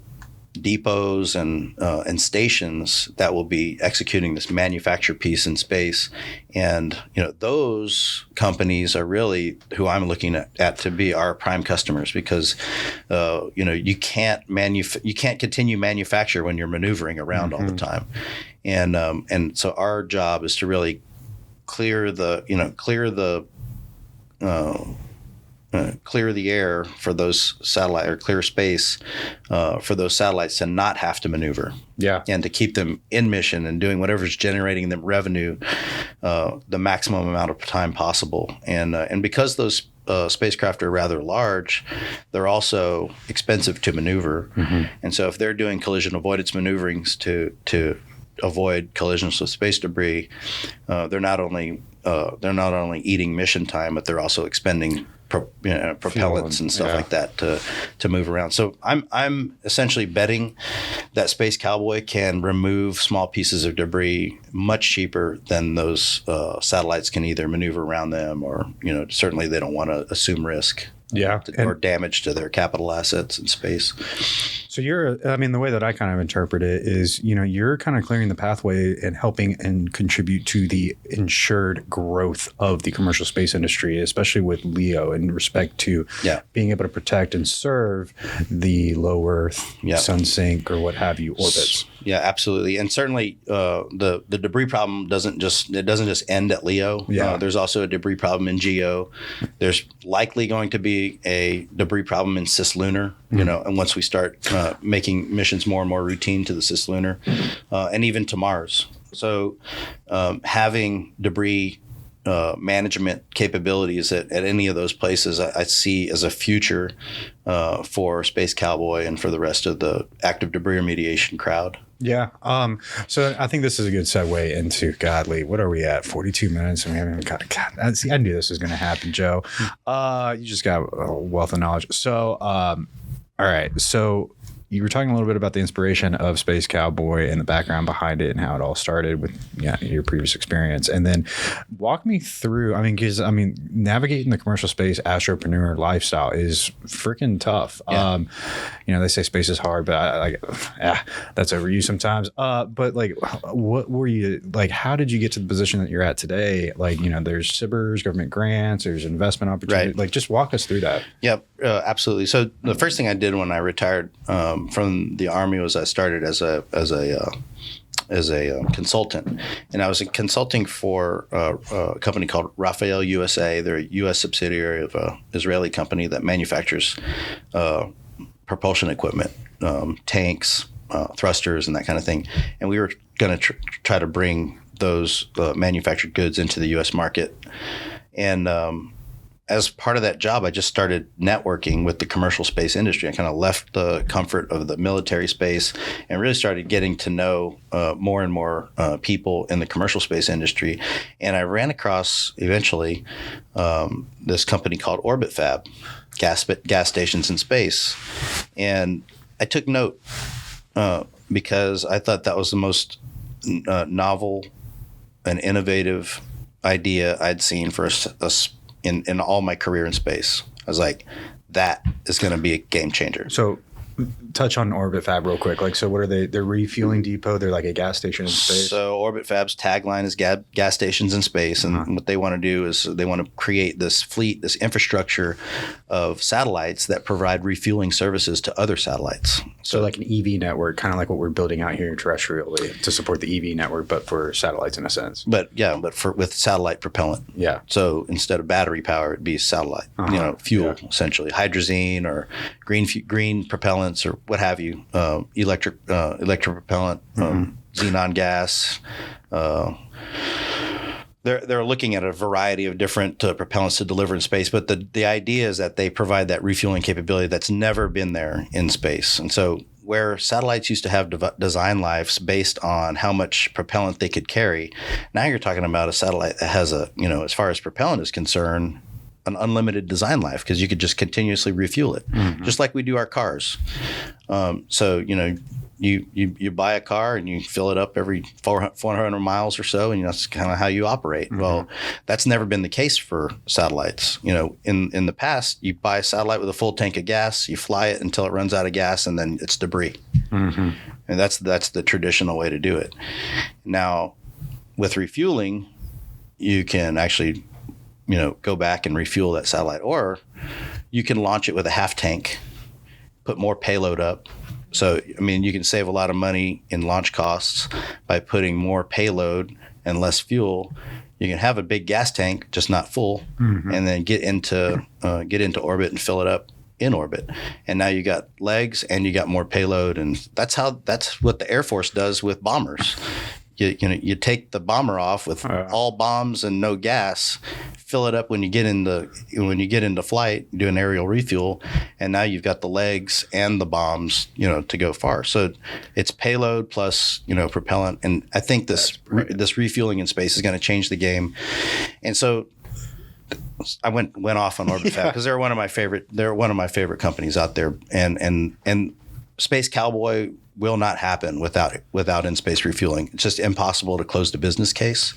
depots and stations that will be executing this manufacture piece in space. And those companies are really who I'm looking at to be our prime customers, because you can't continue manufacture when you're maneuvering around all the time. And so our job is to really clear the air for those satellite, or clear space for those satellites to not have to maneuver. Yeah. And to keep them in mission and doing whatever's generating them revenue the maximum amount of time possible. And because those spacecraft are rather large, they're also expensive to maneuver. And so if they're doing collision avoidance maneuverings to avoid collisions with space debris, they're not only eating mission time, but they're also expending propellants and stuff like that to move around. So I'm essentially betting that Space Cowboy can remove small pieces of debris much cheaper than those satellites can either maneuver around them, or certainly they don't want to assume risk. Or damage to their capital assets in space. So the way that I kind of interpret it is, you're kind of clearing the pathway and helping and contribute to the ensured growth of the commercial space industry, especially with LEO, in respect to being able to protect and serve the low Earth, sun sink, or what have you orbits. Yeah, absolutely. And certainly the debris problem doesn't just end at LEO. There's also a debris problem in GEO. There's likely going to be a debris problem in cislunar, and once we start making missions more and more routine to the cislunar, and even to Mars. So having debris management capabilities at any of those places, I see as a future for Space Cowboy and for the rest of the active debris remediation crowd. Yeah. So I think this is a good segue into, Godly, what are we at? 42 minutes and we haven't even got I knew this was going to happen, Joe. You just got a wealth of knowledge. So, all right. So you were talking a little bit about the inspiration of Space Cowboy and the background behind it and how it all started with your previous experience. And then walk me through, because navigating the commercial space astropreneur lifestyle is freaking tough. Yeah. They say space is hard, but that's overused sometimes. But what were you, how did you get to the position that you're at today? There's SBIRs, government grants, there's investment opportunities. Right. Just walk us through that. Yep, absolutely. So the first thing I did when I retired from the Army was I started as a consultant, and I was consulting for a company called Rafael USA. They're a U.S. subsidiary of an Israeli company that manufactures propulsion equipment, tanks, thrusters, and that kind of thing. And we were going to try to bring those manufactured goods into the U.S. market. And as part of that job, I just started networking with the commercial space industry. I kind of left the comfort of the military space and really started getting to know more and more people in the commercial space industry. And I ran across eventually this company called Orbit Fab, gas stations in space. And I took note because I thought that was the most novel and innovative idea I'd seen for in all my career in space. I was like, that is going to be a game changer. So touch on Orbit Fab real quick. So what are they? They're refueling depot. They're like a gas station in space. So Orbit Fab's tagline is gas stations in space. And what they want to do is they want to create this fleet, this infrastructure of satellites that provide refueling services to other satellites. So like an EV network, kind of like what we're building out here terrestrially to support the EV network, but for satellites in a sense. But with satellite propellant. Yeah. So instead of battery power, it'd be satellite, fuel, essentially, hydrazine or green propellants or what have you, electric propellant, xenon gas. They're looking at a variety of different propellants to deliver in space, but the idea is that they provide that refueling capability that's never been there in space. And so where satellites used to have design lives based on how much propellant they could carry, now you're talking about a satellite that has as far as propellant is concerned, an unlimited design life, because you could just continuously refuel it, just like we do our cars. You buy a car and you fill it up every 400 miles or so, and that's kind of how you operate. Well, that's never been the case for satellites. In the past, you buy a satellite with a full tank of gas, you fly it until it runs out of gas, and then it's debris. And that's the traditional way to do it. Now, with refueling, you can actually, go back and refuel that satellite, or you can launch it with a half tank, put more payload up. So, you can save a lot of money in launch costs by putting more payload and less fuel. You can have a big gas tank, just not full, and then get into orbit and fill it up in orbit. And now you got legs and you got more payload, and that's what the Air Force does with bombers. You take the bomber off with all bombs and no gas, fill it up when you get into flight, do an aerial refuel, and now you've got the legs and the bombs, to go far. So it's payload plus propellant, and I think this refueling in space is going to change the game. And so I went off on Orbit Fab because they're one of my favorite companies out there, and Space Cowboy will not happen without in-space refueling. It's just impossible to close the business case.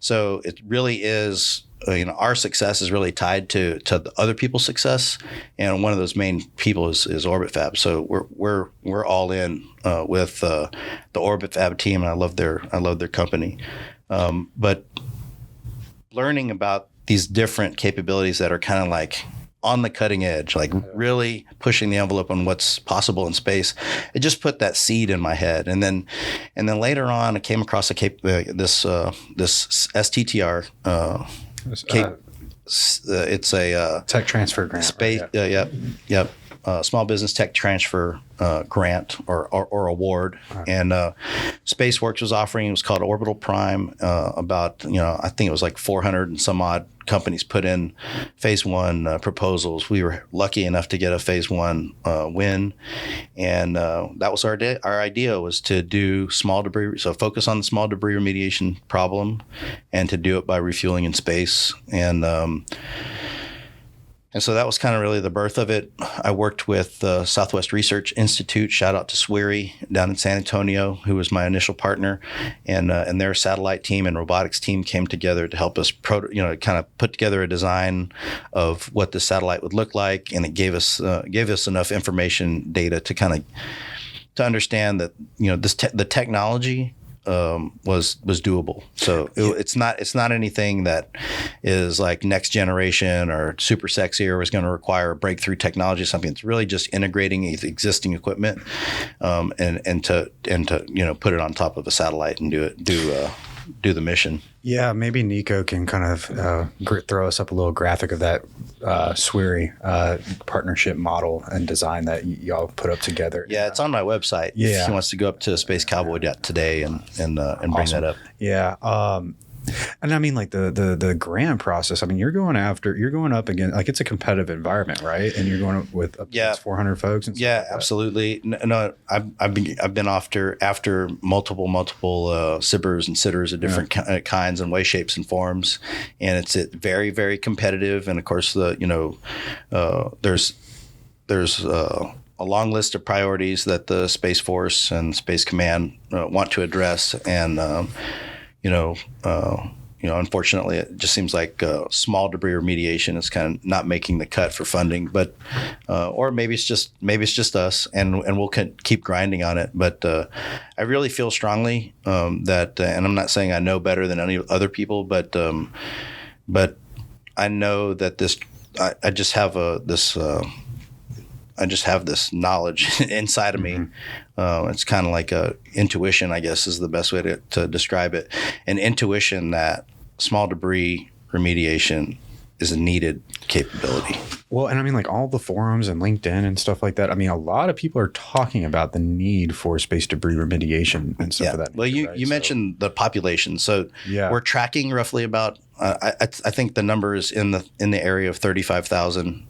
So it really is, our success is really tied to the other people's success, and one of those main people is Orbit Fab. So we're all in with the Orbit Fab team, and I love their company. But learning about these different capabilities that are kind of like on the cutting edge, like really pushing the envelope on what's possible in space. It just put that seed in my head, and then later on, I came across this STTR. It's a tech transfer grant. Space. Yep. Small business tech transfer grant or award, and SpaceWorks was offering. It was called Orbital Prime. About I think it was like 400 and some odd companies put in phase one proposals. We were lucky enough to get a phase one win, and that was our idea was to do small debris. So focus on the small debris remediation problem, and to do it by refueling in space. And so that was kind of really the birth of it. I worked with Southwest Research Institute. Shout out to SWIRI down in San Antonio, who was my initial partner, and their satellite team and robotics team came together to help us, kind of put together a design of what the satellite would look like, and it gave us enough information data to kind of to understand that the technology was doable. So it's not anything that is like next generation or super sexy or was going to require a breakthrough technology. Something that's really just integrating existing equipment, and to put it on top of a satellite and do the mission. Yeah, maybe Nico can kind of throw us up a little graphic of that SWIRI partnership model and design that y'all put up together. Yeah, it's on my website. Yeah. If he wants to go up to spacecowboy.today and bring that up. Yeah. And I mean, like the grant process. I mean, you're going up against, like, it's a competitive environment, right? And you're going up with up against 400 folks. And stuff like absolutely. No, I've been after multiple sibbers and sitters of different kinds and ways, shapes, and forms, and it's very, very competitive. And of course, there's a long list of priorities that the Space Force and Space Command want to address, and unfortunately, it just seems like small debris remediation is kind of not making the cut for funding. But or maybe it's just us, and we'll keep grinding on it. But I really feel strongly that, and I'm not saying I know better than any other people, but I know that this. I just have this knowledge inside of me. It's kind of like a intuition, I guess, is the best way to describe it. An intuition that small debris remediation is a needed capability. Well, and I mean, like all the forums and LinkedIn and stuff like that. I mean, a lot of people are talking about the need for space debris remediation and stuff of that nature. Well, you mentioned the population. So we're tracking roughly about, I think the number is in the area of 35,000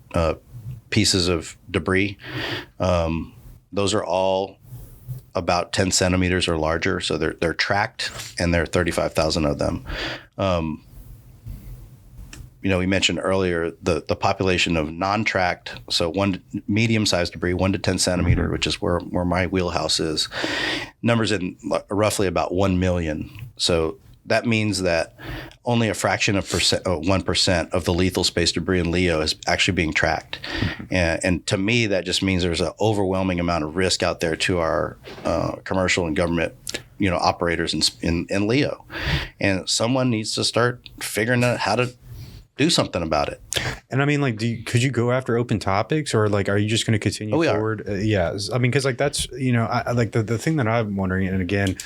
pieces of debris. Those are all about 10 centimeters or larger. So they're tracked, and there are 35,000 of them. We mentioned earlier the population of non-tracked, so medium-sized debris, 1 to 10 centimeter, which is where my wheelhouse is. Numbers in roughly about 1 million. So that means that only a fraction of 1% of the lethal space debris in LEO is actually being tracked. And to me, that just means there's an overwhelming amount of risk out there to our commercial and government operators in LEO. And someone needs to start figuring out how to do something about it. And I mean, like, could you go after open topics, or like, are you just going to continue forward? Yeah. I mean, because like that's, I like the thing that I'm wondering, and again,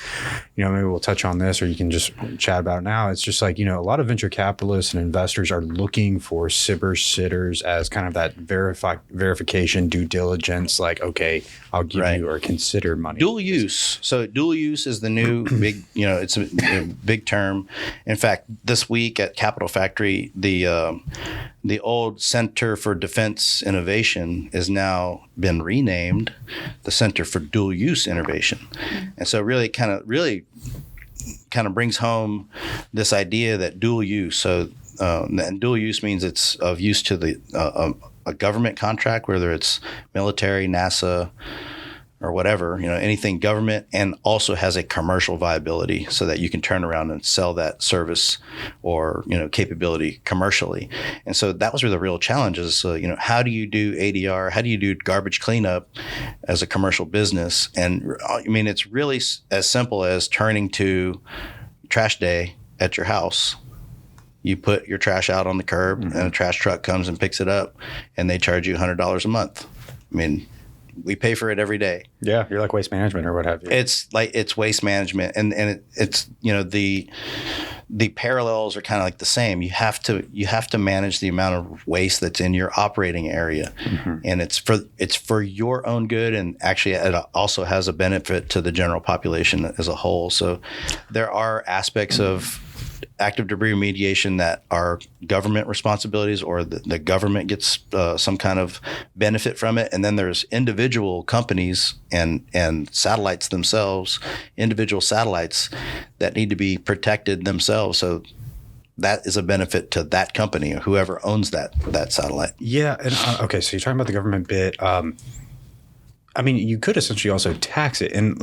maybe we'll touch on this, or you can just chat about it now. It's just like, a lot of venture capitalists and investors are looking for SBIR sitters as kind of that verification, due diligence, like, okay, I'll give you or consider money. Dual use. So dual use is the new big, it's a big term. In fact, this week at Capital Factory, the old Center for Defense Innovation has now been renamed the Center for Dual Use Innovation. And so really kind of brings home this idea that dual use. So and dual use means it's of use to a government contract, whether it's military, NASA, or whatever, anything government, and also has a commercial viability so that you can turn around and sell that service or, capability commercially. And so that was where the real challenge is, how do you do ADR? How do you do garbage cleanup as a commercial business? And I mean, it's really as simple as turning to trash day at your house. You put your trash out on the curb and a trash truck comes and picks it up and they charge you $100 a month. I mean, we pay for it every day. Yeah, you're like waste management or what have you. It's waste management, and it's the parallels are kind of like the same. You have to manage the amount of waste that's in your operating area, and it's for your own good, and actually it also has a benefit to the general population as a whole. So there are aspects of active debris remediation that are government responsibilities, or the government gets some kind of benefit from it. And then there's individual companies and satellites themselves, individual satellites that need to be protected themselves. So that is a benefit to that company or whoever owns that satellite. Yeah. And okay, so you're talking about the government bit. I mean, you could essentially also tax it. And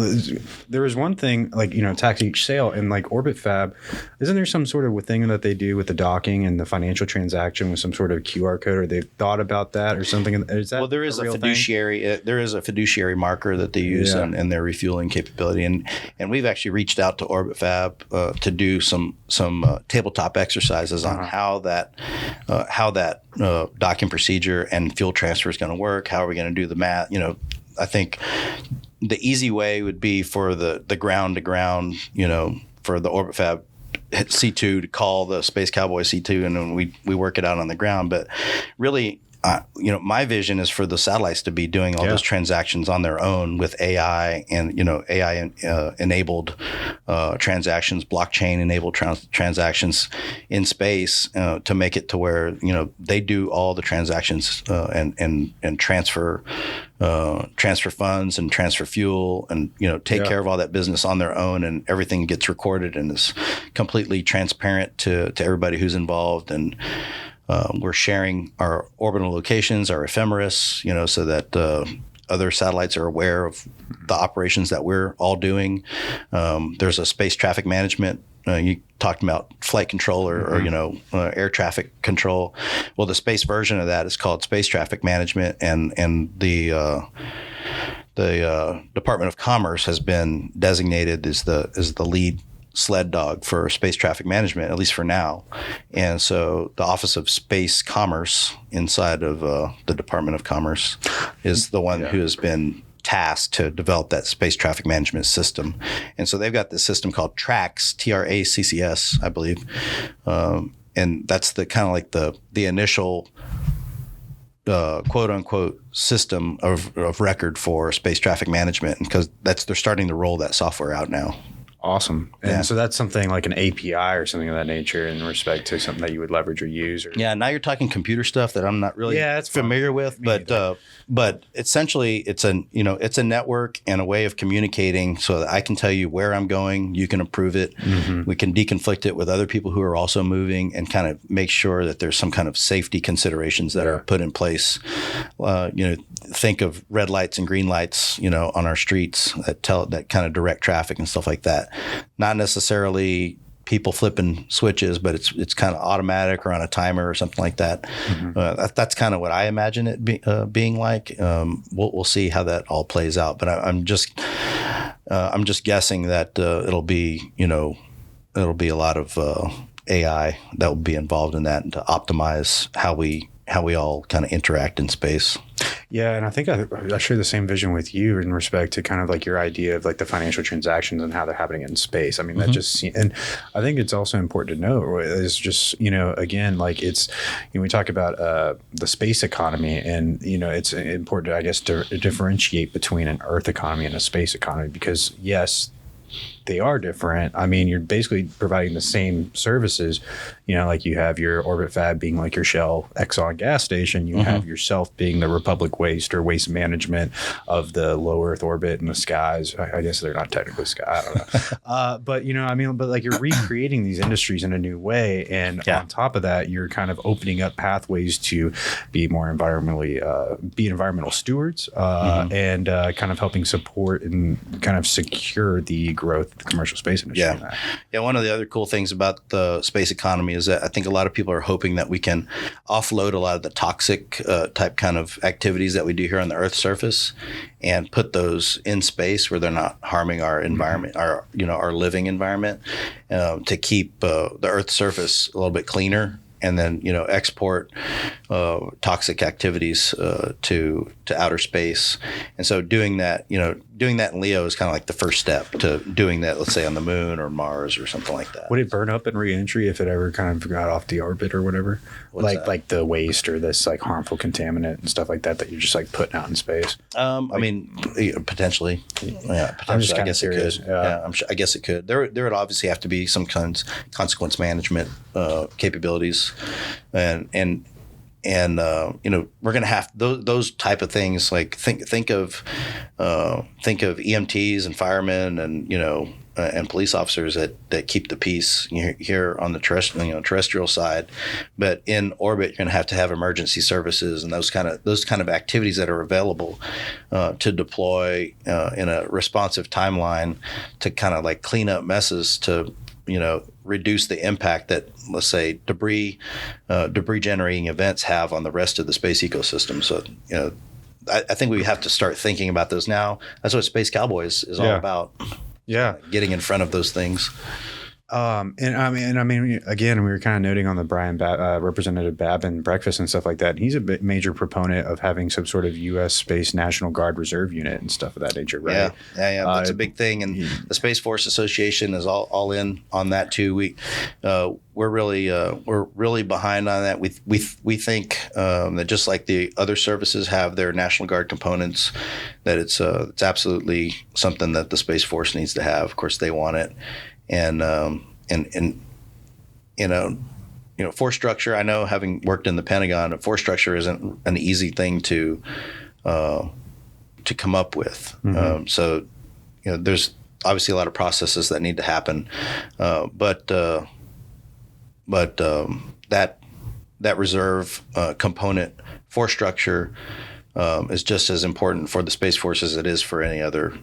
there is one thing, like, tax each sale. And like Orbit Fab, isn't there some sort of thing that they do with the docking and the financial transaction with some sort of QR code, or they've thought about that or something? Is that there is a fiduciary there is a fiduciary marker that they use in their refueling capability. And we've actually reached out to Orbit Fab to do some tabletop exercises on how that docking procedure and fuel transfer is going to work. How are we going to do the math? I think the easy way would be for the ground to ground, for the Orbit Fab C2 to call the Space Cowboy C2, and then we work it out on the ground. But really, my vision is for the satellites to be doing all those transactions on their own with AI and, AI enabled transactions, blockchain enabled transactions in space to make it to where, they do all the transactions and transfer funds and transfer fuel and, take care of all that business on their own, and everything gets recorded and is completely transparent to everybody who's involved. And we're sharing our orbital locations, our ephemeris, so that other satellites are aware of the operations that we're all doing. There's a space traffic management. You talked about flight control or air traffic control. Well, the space version of that is called space traffic management, and the Department of Commerce has been designated as the lead sled dog for space traffic management, at least for now. And so the Office of Space Commerce inside of the Department of Commerce is the one who has been tasked to develop that space traffic management system. And so they've got this system called TRACS, TRACCS, I believe. And that's the kind of like the initial quote unquote system of record for space traffic management, because they're starting to roll that software out now. Awesome. And so that's something like an API or something of that nature in respect to something that you would leverage or use. Yeah. Now you're talking computer stuff that I'm not really familiar with, but essentially it's a network and a way of communicating so that I can tell you where I'm going. You can approve it. We can deconflict it with other people who are also moving and kind of make sure that there's some kind of safety considerations that are put in place. Think of red lights and green lights, on our streets that kind of direct traffic and stuff like that. Not necessarily people flipping switches, but it's kind of automatic or on a timer or something like that. That's kind of what I imagine it being like. We'll see how that all plays out, but I'm just guessing that it'll be a lot of AI that will be involved in that, and to optimize how we all kind of interact in space. Yeah, and I think I share the same vision with you in respect to kind of like your idea of like the financial transactions and how they're happening in space. I mean, that just, and I think it's also important to note is just, again, like it's, we talk about the space economy, and, it's important, I guess, to differentiate between an Earth economy and a space economy, because yes, they are different. I mean, you're basically providing the same services, like you have your Orbit Fab being like your Shell Exxon gas station. You have yourself being the Republic Waste or waste management of the low Earth orbit and the skies. I guess they're not technically sky. I don't know. But like you're recreating these industries in a new way. And on top of that, you're kind of opening up pathways to be more be environmental stewards and kind of helping support and kind of secure the growth of the commercial space industry. Yeah. One of the other cool things about the space economy is that I think a lot of people are hoping that we can offload a lot of the toxic type kind of activities that we do here on the Earth's surface and put those in space where they're not harming our environment, our living environment, to keep the Earth's surface a little bit cleaner. And then, export toxic activities to outer space. And so doing that in LEO is kind of like the first step to doing that, let's say on the moon or Mars or something like that. Would it burn up in reentry if it ever kind of got off the orbit or whatever? Like the waste or this like harmful contaminant and stuff like that you're just like putting out in space? I mean, potentially. Yeah, potentially. I'm just I guess curious. It could. Yeah, I guess it could. There would obviously have to be some consequence management capabilities, and we're going to have those type of things. Like think of EMTs and firemen and police officers that keep the peace here on the terrestrial side, but in orbit you're going to have emergency services and those kind of activities that are available to deploy in a responsive timeline to kind of like clean up messes to reduce the impact that, let's say, debris generating events have on the rest of the space ecosystem. So, I think we have to start thinking about those now. That's what Space Cowboy is all about. Yeah. Getting in front of those things. And I mean, again, we were kind of noting on the Representative Babin breakfast and stuff like that. He's a major proponent of having some sort of U.S. Space National Guard Reserve unit and stuff of that nature, right? Yeah. That's a big thing, and the Space Force Association is all in on that too. We're really behind on that. We think that just like the other services have their National Guard components, that it's absolutely something that the Space Force needs to have. Of course, they want it. And force structure, I know, having worked in the Pentagon, force structure isn't an easy thing to come up with. So there's obviously a lot of processes that need to happen, but that reserve component force structure is just as important for the Space Force as it is for any other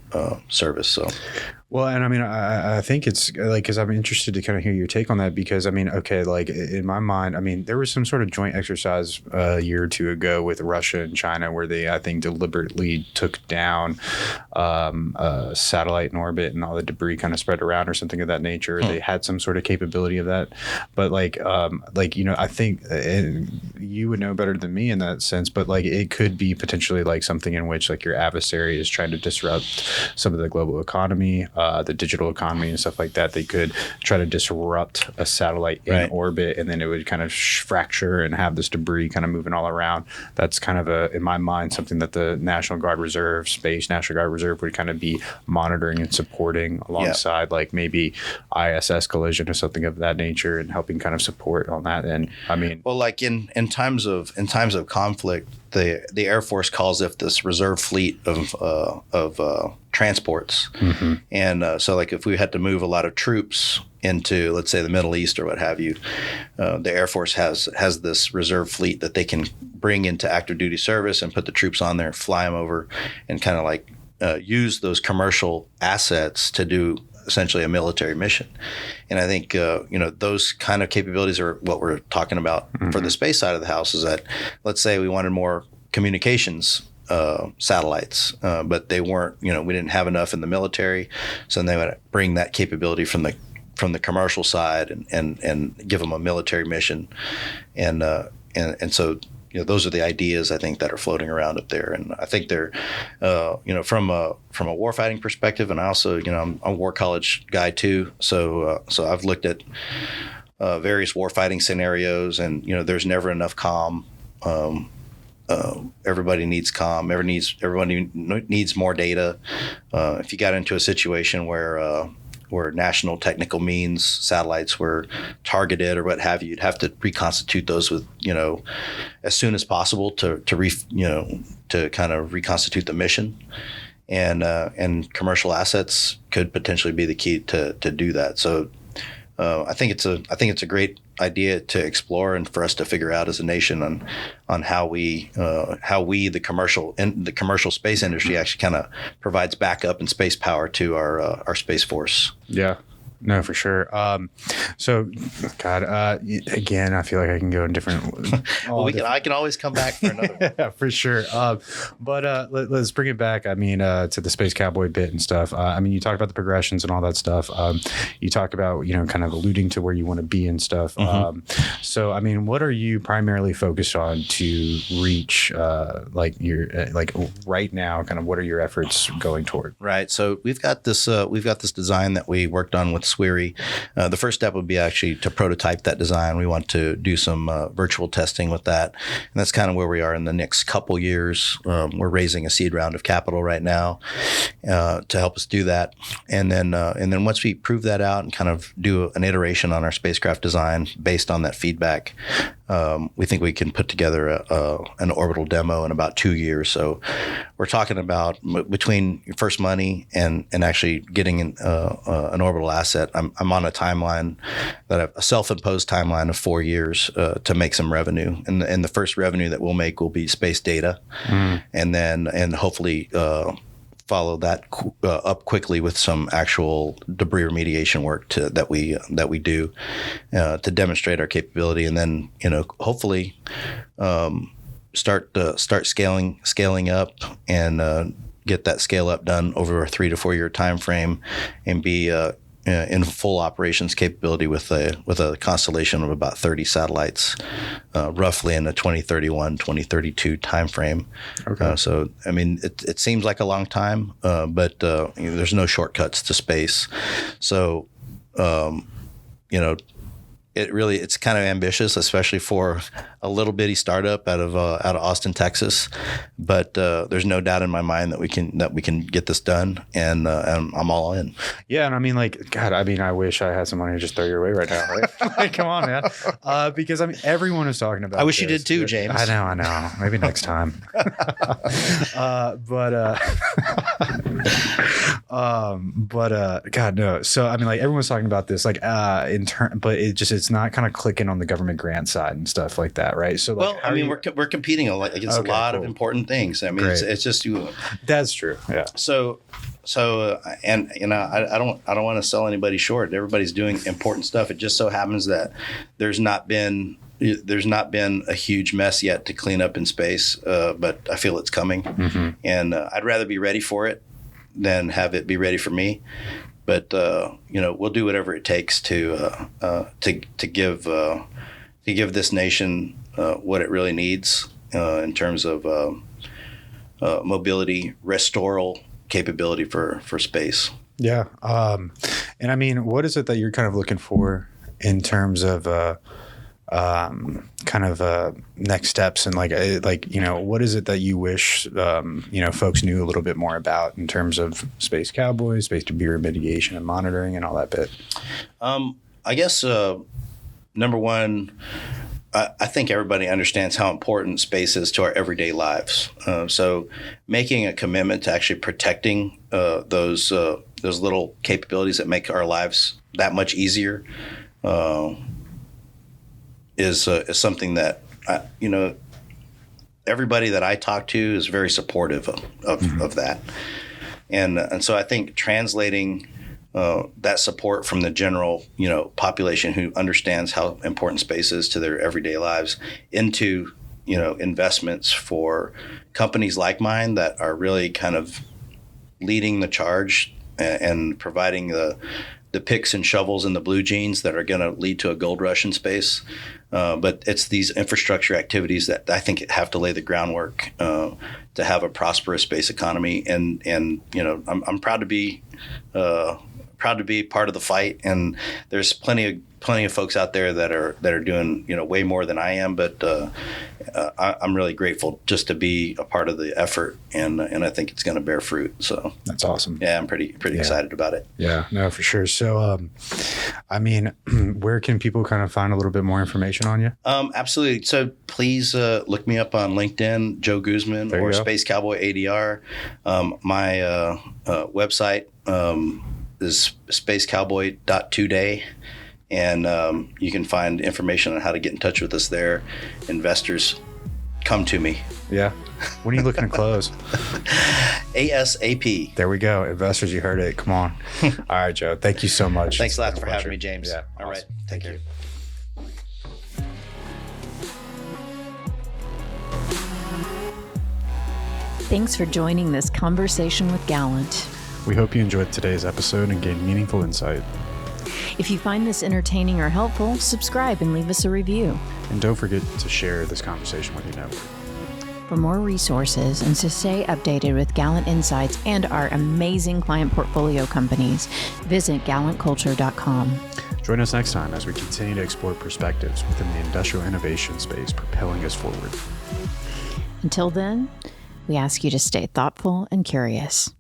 service. So. Well, and I mean, I think it's like, because I'm interested to kind of hear your take on that, because I mean, okay, like in my mind, I mean, there was some sort of joint exercise a year or two ago with Russia and China where they, I think, deliberately took down a satellite in orbit and all the debris kind of spread around or something of that nature. They had some sort of capability of that. But I think, and you would know better than me in that sense, but like it could be potentially like something in which like your adversary is trying to disrupt some of the global economy, the digital economy and stuff like that. They could try to disrupt a satellite in orbit, and then it would kind of fracture and have this debris kind of moving all around. That's kind of in my mind, something that the National Guard Reserve, Space National Guard Reserve would kind of be monitoring and supporting alongside like maybe ISS collision or something of that nature, and helping kind of support on that. And I mean, well, like in times of conflict, the Air Force calls it this reserve fleet of transports. And so like if we had to move a lot of troops into, let's say, the Middle East or what have you, the Air Force has this reserve fleet that they can bring into active duty service and put the troops on there, fly them over, and kind of like use those commercial assets to do essentially a military mission. And I think, those kind of capabilities are what we're talking about for the space side of the house. Is that, let's say we wanted more communications satellites, but they weren't, we didn't have enough in the military. So then they would bring that capability from the commercial side and give them a military mission. And so, those are the ideas I think that are floating around up there. And I think they're, from a warfighting perspective, and I also, I'm a war college guy too. So I've looked at various warfighting scenarios, and, there's never enough comm. Everybody needs comm. Everybody needs more data. If you got into a situation where national technical means satellites were targeted or what have you, you'd have to reconstitute those with, as soon as possible to kind of reconstitute the mission, and commercial assets could potentially be the key to do that. So I think it's a great idea to explore and for us to figure out as a nation on how we the commercial space industry actually kind of provides backup and space power to our space force. Yeah. No, for sure. So, God, again, I feel like I can go in different. I can always come back for another one. Yeah, for sure. But let's bring it back. I mean, to the Space Cowboy bit and stuff. I mean, you talk about the progressions and all that stuff. You talk about, kind of alluding to where you want to be and stuff. So, I mean, what are you primarily focused on to reach, right now? Kind of, what are your efforts going toward? Right. So we've got this design that we worked on with Sweary. The first step would be actually to prototype that design. We want to do some virtual testing with that, and that's kind of where we are in the next couple years. We're raising a seed round of capital right now to help us do that, and then once we prove that out and kind of do an iteration on our spacecraft design based on that feedback, we think we can put together an orbital demo in about 2 years. So we're talking about between first money and actually getting an orbital asset. I'm on a timeline a self-imposed timeline of 4 years to make some revenue, and the first revenue that we'll make will be space data, and hopefully follow that up quickly with some actual debris remediation work that we do to demonstrate our capability, and then hopefully start scaling up and get that scale up done over a 3 to 4 year time frame, and be in full operations capability with a constellation of about 30 satellites, roughly in the 2031, 2032 timeframe. Okay. So, I mean, it seems like a long time, but there's no shortcuts to space. So, it's kind of ambitious, especially for a little bitty startup out of Austin, Texas. But there's no doubt in my mind that we can get this done, and I'm all in. Yeah, and I mean, I wish I had some money to just throw your way right now, right? Like, come on, man. Because I mean, everyone is talking about. I wish this. you did too, James. I know. Maybe next time. God no. So I mean, like, everyone's talking about this, like, but it's not kind of clicking on the government grant side and stuff like that, right? So, like, we're competing against a lot of important things. I mean, it's just you. That's true. Yeah. So, and I don't want to sell anybody short. Everybody's doing important stuff. It just so happens that there's not been a huge mess yet to clean up in space, but I feel it's coming, and I'd rather be ready for it than have it be ready for me. But we'll do whatever it takes to give this nation what it really needs in terms of mobility, restoral capability for space. Yeah, and I mean, what is it that you're kind of looking for in terms of next steps, and what is it that you wish folks knew a little bit more about in terms of Space Cowboy, space debris mitigation and monitoring, and all that bit? I guess number one, I think everybody understands how important space is to our everyday lives. So making a commitment to actually protecting those little capabilities that make our lives that much easier is something that everybody that I talk to is very supportive of that, and so I think translating that support from the general, population who understands how important space is to their everyday lives into, investments for companies like mine that are really kind of leading the charge and providing the picks and shovels and the blue jeans that are going to lead to a gold rush in space. But it's these infrastructure activities that I think have to lay the groundwork to have a prosperous space economy. And I'm proud to be part of the fight. And there's plenty of folks out there that are doing way more than I am. But I'm really grateful just to be a part of the effort, and I think it's going to bear fruit. So that's awesome. Yeah, I'm pretty excited about it. Yeah, no, for sure. So, where can people kind of find a little bit more information on you? Absolutely. So please look me up on LinkedIn, Joe Guzman, or Space Cowboy ADR. My website is spacecowboy.today. And you can find information on how to get in touch with us there. Investors, come to me. Yeah. When are you looking to close? ASAP. There we go. Investors, you heard it. Come on. All right, Joe. Thank you so much. Thanks a lot for having me, James. Yeah. All right. Thank you. Thanks for joining this conversation with Gallant. We hope you enjoyed today's episode and gained meaningful insight. If you find this entertaining or helpful, subscribe and leave us a review. And don't forget to share this conversation with your network. For more resources and to stay updated with Gallant Insights and our amazing client portfolio companies, visit gallantculture.com. Join us next time as we continue to explore perspectives within the industrial innovation space propelling us forward. Until then, we ask you to stay thoughtful and curious.